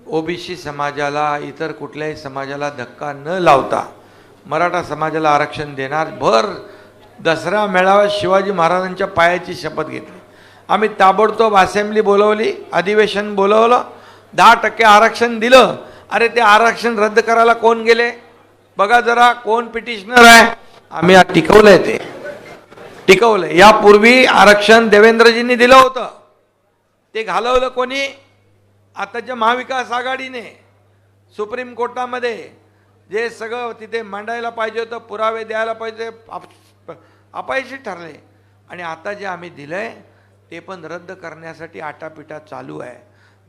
S4: ओबीसी समाजाला, इतर कुठल्याही समाजाला धक्का न लावता मराठा समाजाला आरक्षण देणार. भर दसरा मेळाव्यात शिवाजी महाराजांच्या पायाची शपथ घेतली. आम्ही ताबडतोब असेंब्ली बोलवली, अधिवेशन बोलवलं, 10% आरक्षण दिलं. अरे ते आरक्षण रद्द करायला कोण गेले बघा जरा, कोण पिटिशनर आहे. आम्ही टिकवलंय, ते टिकवलंय. यापूर्वी आरक्षण देवेंद्रजींनी दिलं होतं, ते घालवलं कोणी? आताच्या महाविकास आघाडीने. सुप्रीम कोर्टामध्ये जे सगळं तिथे मांडायला पाहिजे होतं, पुरावे द्यायला पाहिजे, अपयशी ठरले. आणि आता जे आम्ही दिलंय ते पण रद्द करण्यासाठी आटापिटा चालू आहे.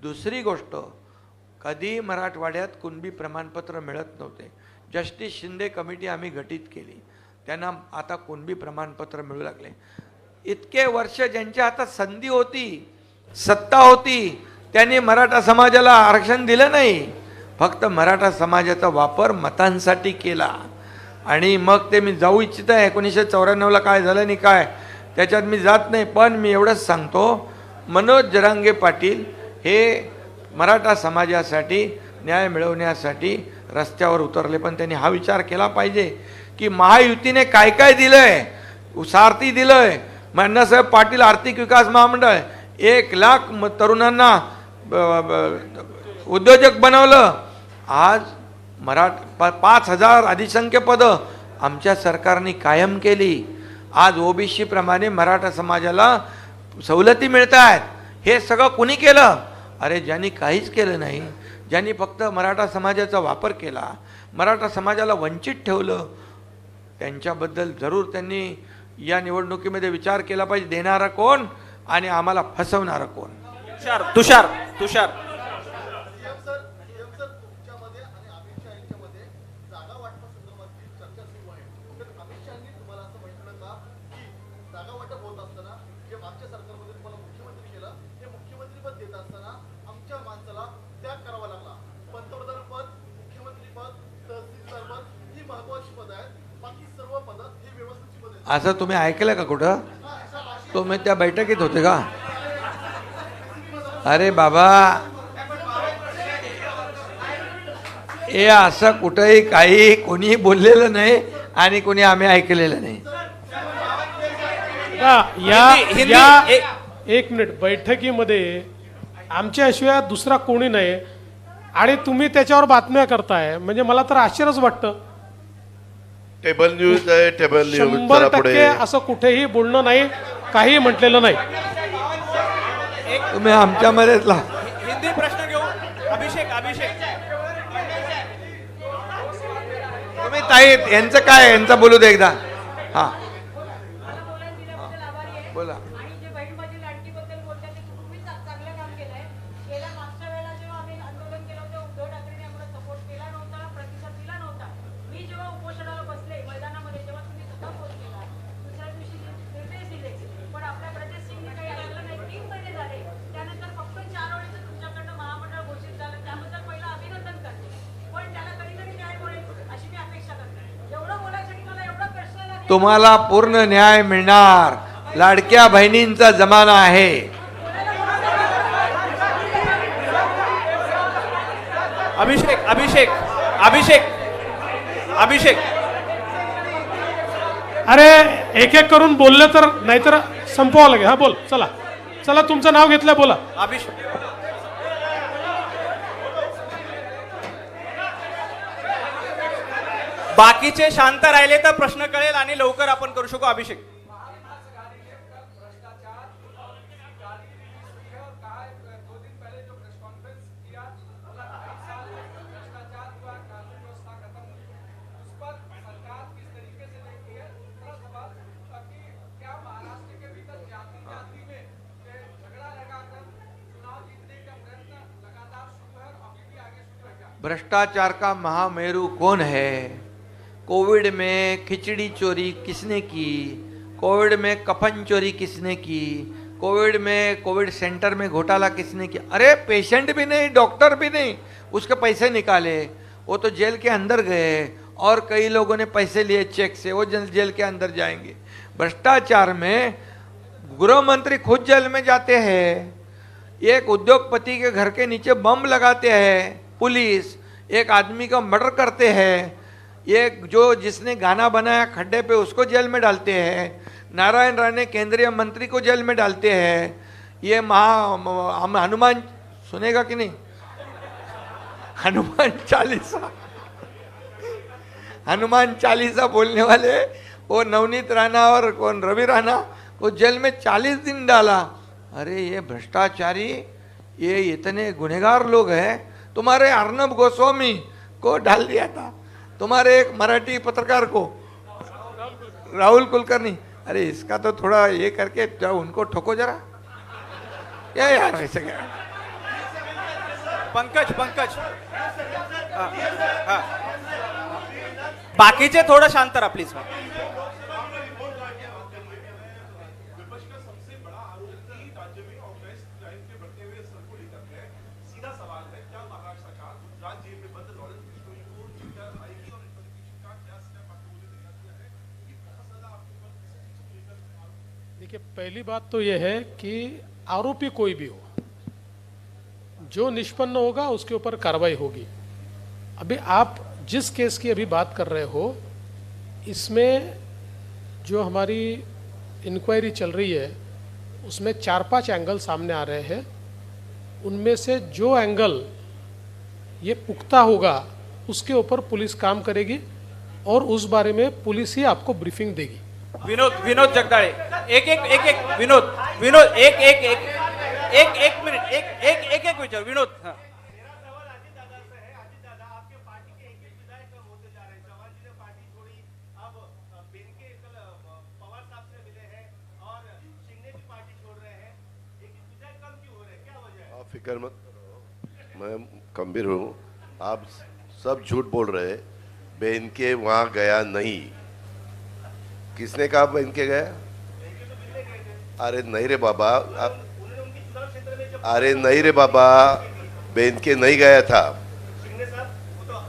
S4: दुसरी गोष्ट, कधी मराठवाड्यात कुणबी प्रमाणपत्र मिळत नव्हते. जस्टिस शिंदे कमिटी आम्ही गठीत केली, त्यांना आता कुणबी प्रमाणपत्र मिळू लागले. इतके वर्ष ज्यांच्या हातात संधी होती, सत्ता होती, त्यांनी मराठा समाजाला आरक्षण दिलं नाही. फक्त मराठा समाजाचा वापर मतांसाठी केला. आणि मग ते मी जाऊ इच्छित आहे 1994ला काय झालं आणि काय, त्याच्यात मी जात नाही. पण मी एवढंच सांगतो, मनोज जरांगे पाटील हे मराठा समाजासाठी न्याय मिळवण्यासाठी रस्त्यावर उतरले. पण त्यांनी हा विचार केला पाहिजे की महायुतीने काय काय दिलंय. सारथी दिलंय, अण्णासाहेब पाटील आर्थिक विकास महामंडळ, 1 लाख तरुणांना उद्योजक बनवलं. आज 5,000 अधिसंख्य पदं आमच्या सरकारने कायम केली. आज ओबीसी प्रमाणे मराठा समाजाला सवलती मिळत आहेत. हे सगळं कुणी केलं? अरे ज्यांनी काहीच केलं नाही, ज्यांनी फक्त मराठा समाजाचा वापर केला, मराठा समाजाला वंचित ठेवलं, त्यांच्याबद्दल जरूर त्यांनी या निवडणुकीमध्ये विचार केला पाहिजे. देणारा कोण आणि आम्हाला फसवणारा कोण?
S5: तुषार
S4: असं तुम्ही ऐकलं का कुठं? तुम्ही त्या बैठकीत होते का? अरे बाबा, हे असं कुठंही काही कोणी बोललेलं नाही आणि कोणी आम्ही ऐकलेलं नाही.
S3: एक मिनिट, बैठकीमध्ये आमच्याशिवाय दुसरा कोणी नाही आणि तुम्ही त्याच्यावर बातम्या करताय, म्हणजे मला तर आश्चर्यच वाटतं.
S2: टेबल न्यूज आहे, टेबल न्यूज.
S3: 100% असं कुठेही बोलणं नाही, काही म्हटलेलं नाही.
S4: तुम्ही आमच्यामध्येच
S5: हिंदी प्रश्न घेऊ. अभिषेक
S4: तुम्ही ताई यांचं काय, यांचं बोलू दे एकदा. हां बोला. तुम्हाला पूर्ण न्याय मिळणार. लाडक्या बहिणींचा जमाना आहे.
S5: अभिषेक
S3: अरे एक एक करून बोलले तर, नाहीतर संपवावं लागेल. हा बोल, चला तुमचं नाव घेतलंय, बोला.
S5: बाकीचे शांत राहिले तर प्रश्न कळेल आणि लवकर आपण करू शकू. अभिषेक
S4: भ्रष्टाचार का महामेरू कौन है? कोविड में खिचड़ी चोरी किसने की? कोविड में कफन चोरी किसने की? कोविड में कोविड सेंटर में घोटाला किसने किया? अरे पेशेंट भी नहीं, डॉक्टर भी नहीं, उसके पैसे निकाले, वो तो जेल के अंदर गए और कई लोगों ने पैसे लिए चेक से, वो जेल के अंदर जाएंगे। भ्रष्टाचार में गृह मंत्री खुद जेल में जाते हैं, एक उद्योगपति के घर के नीचे बम लगाते हैं पुलिस, एक आदमी का मर्डर करते हैं, एक जो जिसने गाना बनाया खड्डे पे उसको जेल में डालते हैं, नारायण राणे केंद्रीय मंत्री को जेल में डालते हैं, ये हनुमान सुनेगा कि नहीं, हनुमान चालीसा बोलने वाले वो नवनीत राणा और कौन रवि राणा वो जेल में 40 दिन डाला। अरे ये भ्रष्टाचारी, ये इतने गुनहगार लोग हैं। तुम्हारे अर्नब गोस्वामी को डाल दिया था, तुम्हारे एक मराठी पत्रकार को, राहुल कुलकर्णी। अरे इसका तो थोड़ा ये करके उनको ठोको जरा, क्या यार ऐसे क्या।
S5: पंकज बाकीचे थोडं शांत राहा प्लीज।
S3: देखिए, पहली बात तो यह है कि आरोपी कोई भी हो, जो निष्पन्न होगा उसके ऊपर कार्रवाई होगी। अभी आप जिस केस की अभी बात कर रहे हो, इसमें जो हमारी इंक्वायरी चल रही है उसमें 4-5 एंगल सामने आ रहे हैं। उनमें से जो एंगल ये पुख्ता होगा उसके ऊपर पुलिस काम करेगी और उस बारे में पुलिस ही आपको ब्रीफिंग देगी।
S5: विनोद जगदाळे, एक विनोद एक मिनिट, एक विचार विनोद। हाँ।
S2: आप फिक्र मत करो, मैं गंभीर हूँ। आप सब झूठ बोल रहे हैं। बहन के वहाँ गया नहीं। किसने कहा बहन के गया? अरे नहीं रे बाबा, अरे नहीं रे बाबा, बहन के नहीं गया था।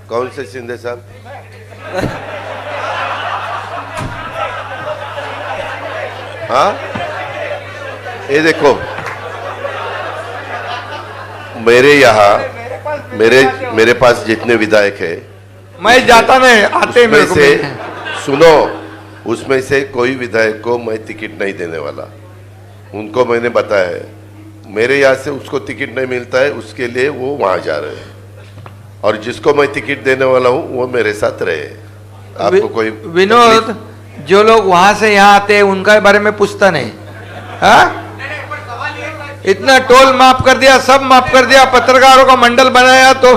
S2: कौन से शिंदे साहब? हाँ, ये देखो, मेरे यहाँ मेरे पास जितने विधायक है,
S4: मैं जाता नहीं, आते मेरे को
S2: से सुनो, उसमें से कोई विधायक को मैं टिकट नहीं देने वाला। उनको मैंने बताया है, मेरे यहाँ से उसको टिकट नहीं मिलता है, उसके लिए वो वहाँ जा रहे हैं। और जिसको मैं टिकट देने वाला हूँ वो मेरे साथ रहे। आपको कोई
S4: विनोद, जो लोग वहां से यहाँ आते हैं उनका बारे में पूछता नहीं। हाँ, इतना टोल माफ कर दिया, सब माफ कर दिया, पत्रकारों का मंडल बनाया तो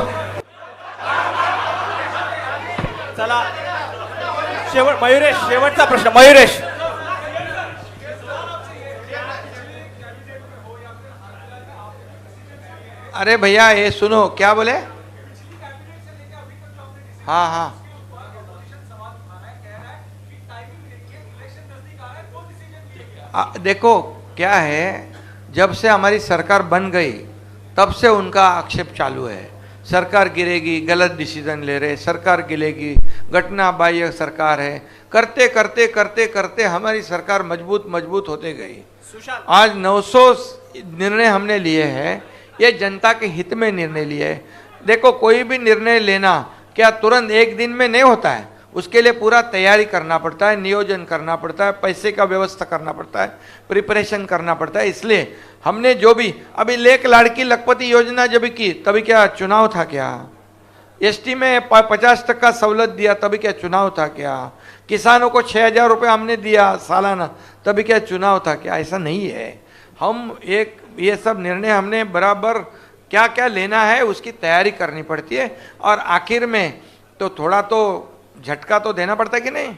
S5: चला मयुरेश, शेवटचा प्रश्न मयुरेश।
S4: अरे भैया ये सुनो, क्या बोले? हाँ हाँ, देखो क्या है, जब से हमारी सरकार बन गई तब से उनका आक्षेप चालू है। सरकार गिरेगी, गलत डिसीजन ले रहे, सरकार गिरेगी, घटना बाह्य सरकार है, करते करते करते करते हमारी सरकार मजबूत होते गई। आज 900 निर्णय हमने लिए हैं, ये जनता के हित में निर्णय लिए हैं। देखो, कोई भी निर्णय लेना क्या तुरंत एक दिन में नहीं होता है, उसके लिए पूरा तैयारी करना पड़ता है, नियोजन करना पड़ता है, पैसे का व्यवस्था करना पड़ता है, प्रिपरेशन करना पड़ता है। इसलिए हमने जो भी अभी लेक लाड़की लखपति योजना जब की, तभी क्या चुनाव था क्या? एसटी में 50% सवलत दिया, तभी क्या चुनाव था क्या? किसानों को 6,000 रुपये हमने दिया सालाना, तभी क्या चुनाव था क्या? ऐसा नहीं है। हम ये सब निर्णय हमने बराबर क्या क्या लेना है उसकी तैयारी करनी पड़ती है, और आखिर में तो थोड़ा तो झटका तो देना पड़ता है कि नहीं?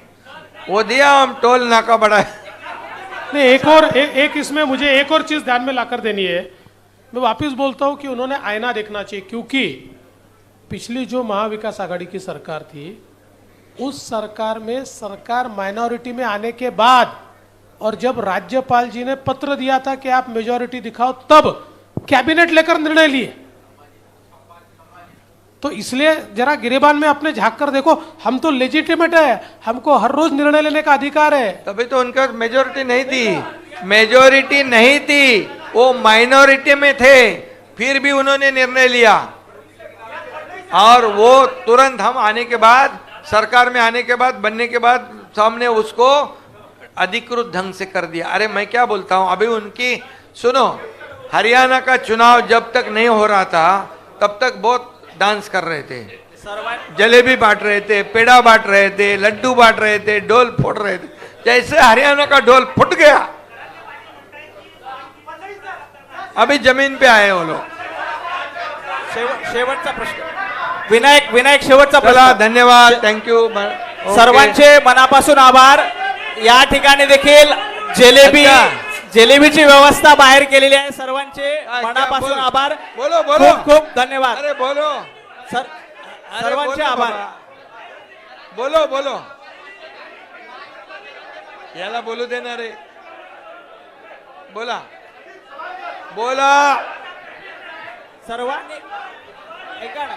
S4: वो दिया, हम टोल नाका बढ़ाए।
S3: नहीं, एक इसमें मुझे एक और चीज ध्यान में लाकर देनी है। मैं वापस बोलता हूं कि उन्होंने आईना देखना चाहिए, क्योंकि पिछली जो महाविकास आघाड़ी की सरकार थी, उस सरकार में सरकार माइनॉरिटी में आने के बाद और जब राज्यपाल जी ने पत्र दिया था कि आप मेजॉरिटी दिखाओ, तब कैबिनेट लेकर निर्णय लिए। तो इसलिए जरा गिरेबान में अपने झांक कर देखो, हम तो लेजिटिमेट है, हमको हर रोज निर्णय लेने का अधिकार है।
S4: तभी तो उनका मेजोरिटी नहीं थी, मेजोरिटी नहीं थी, वो माइनॉरिटी में थे, फिर भी उन्होंने निर्णय लिया। और वो तुरंत हम आने के बाद, सरकार में आने के बाद, बनने के बाद हमने उसको अधिकृत ढंग से कर दिया। अरे मैं क्या बोलता हूं, अभी उनकी सुनो, हरियाणा का चुनाव जब तक नहीं हो रहा था तब तक बहुत डांस कर रहे थे, जलेबी बांट रहे थे, पेड़ा बांट रहे थे, लड्डू बांट रहे थे, ढोल फोड़ रहे थे। जैसे हरियाणा का ढोल फुट गया, अभी जमीन पे आए वो लोग।
S5: शेवटचा प्रश्न विनायक शेवटचा
S4: चला,
S5: प्रश्न।
S4: धन्यवाद, थँक्यू।
S5: सर्वांचे मनापासून आभार। या ठिकाणी देखील जिलेबीची व्यवस्था बाहेर केलेली आहे। सर्वांचे मनापासून
S4: बोल.
S5: आभार,
S4: बोलो बोलो,
S5: खूप खूप धन्यवाद।
S4: अरे बोलो,
S5: सर्वांचे
S4: बोलो
S5: आभार।
S4: बाबा. बोलो बोलो, याला बोलू देणार आहे, बोला बोला.
S5: सर्वांनी ऐका ना,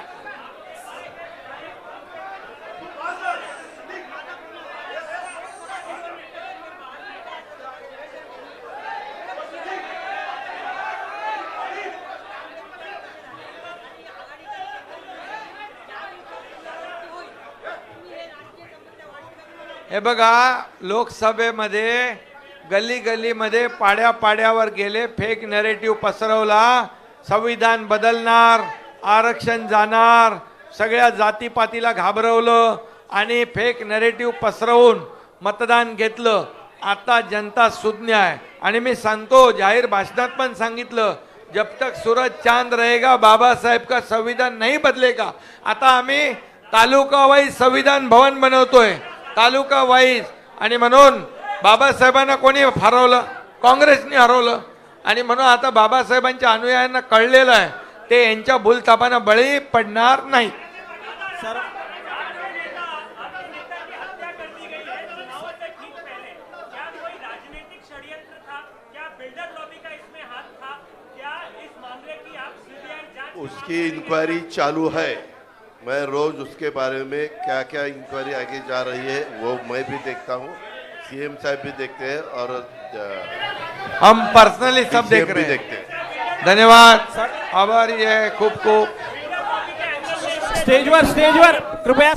S4: हे बघा, लोकसभेमध्ये गल्ली गल्लीमध्ये पाड्या पाड्यावर गेले, फेक नरेटिव्ह पसरवला, संविधान बदलणार, आरक्षण जाणार, सगळ्या जातीपातीला घाबरवलं आणि फेक नरेटिव्ह पसरवून मतदान घेतलं. आता जनता सुज्ञ आहे आणि मी सांगतो, जाहीर भाषणात पण सांगितलं, जब तक सूरज चांद रहेगा बाबा साहेब का संविधान नहीं बदलेगा. आता आम्ही तालुका वाईज संविधान भवन बनवतोय, तालुका वाईज. आणि म्हणून बाबासाहेबांना कोणी हरवलं? काँग्रेसने हरवलं. आणि म्हणून आता बाबासाहेबांच्या अनुयायांना कळलेलं आहे, ते यांच्या भूलथापांना बळी पडणार नाही.
S2: उसकी इंक्वायरी चालू है। मैं रोज उसके बारे में क्या क्या इंक्वायरी आगे जा रही है वो मैं भी देखता हूँ, सीएम साहब भी देखते हैं और
S4: हम पर्सनली सब देख
S2: DCM
S4: रहे
S2: भी
S4: हैं.
S2: देखते हैं।
S4: धन्यवाद, आभारी आहे खूप खूप.
S5: स्टेजवर कृपया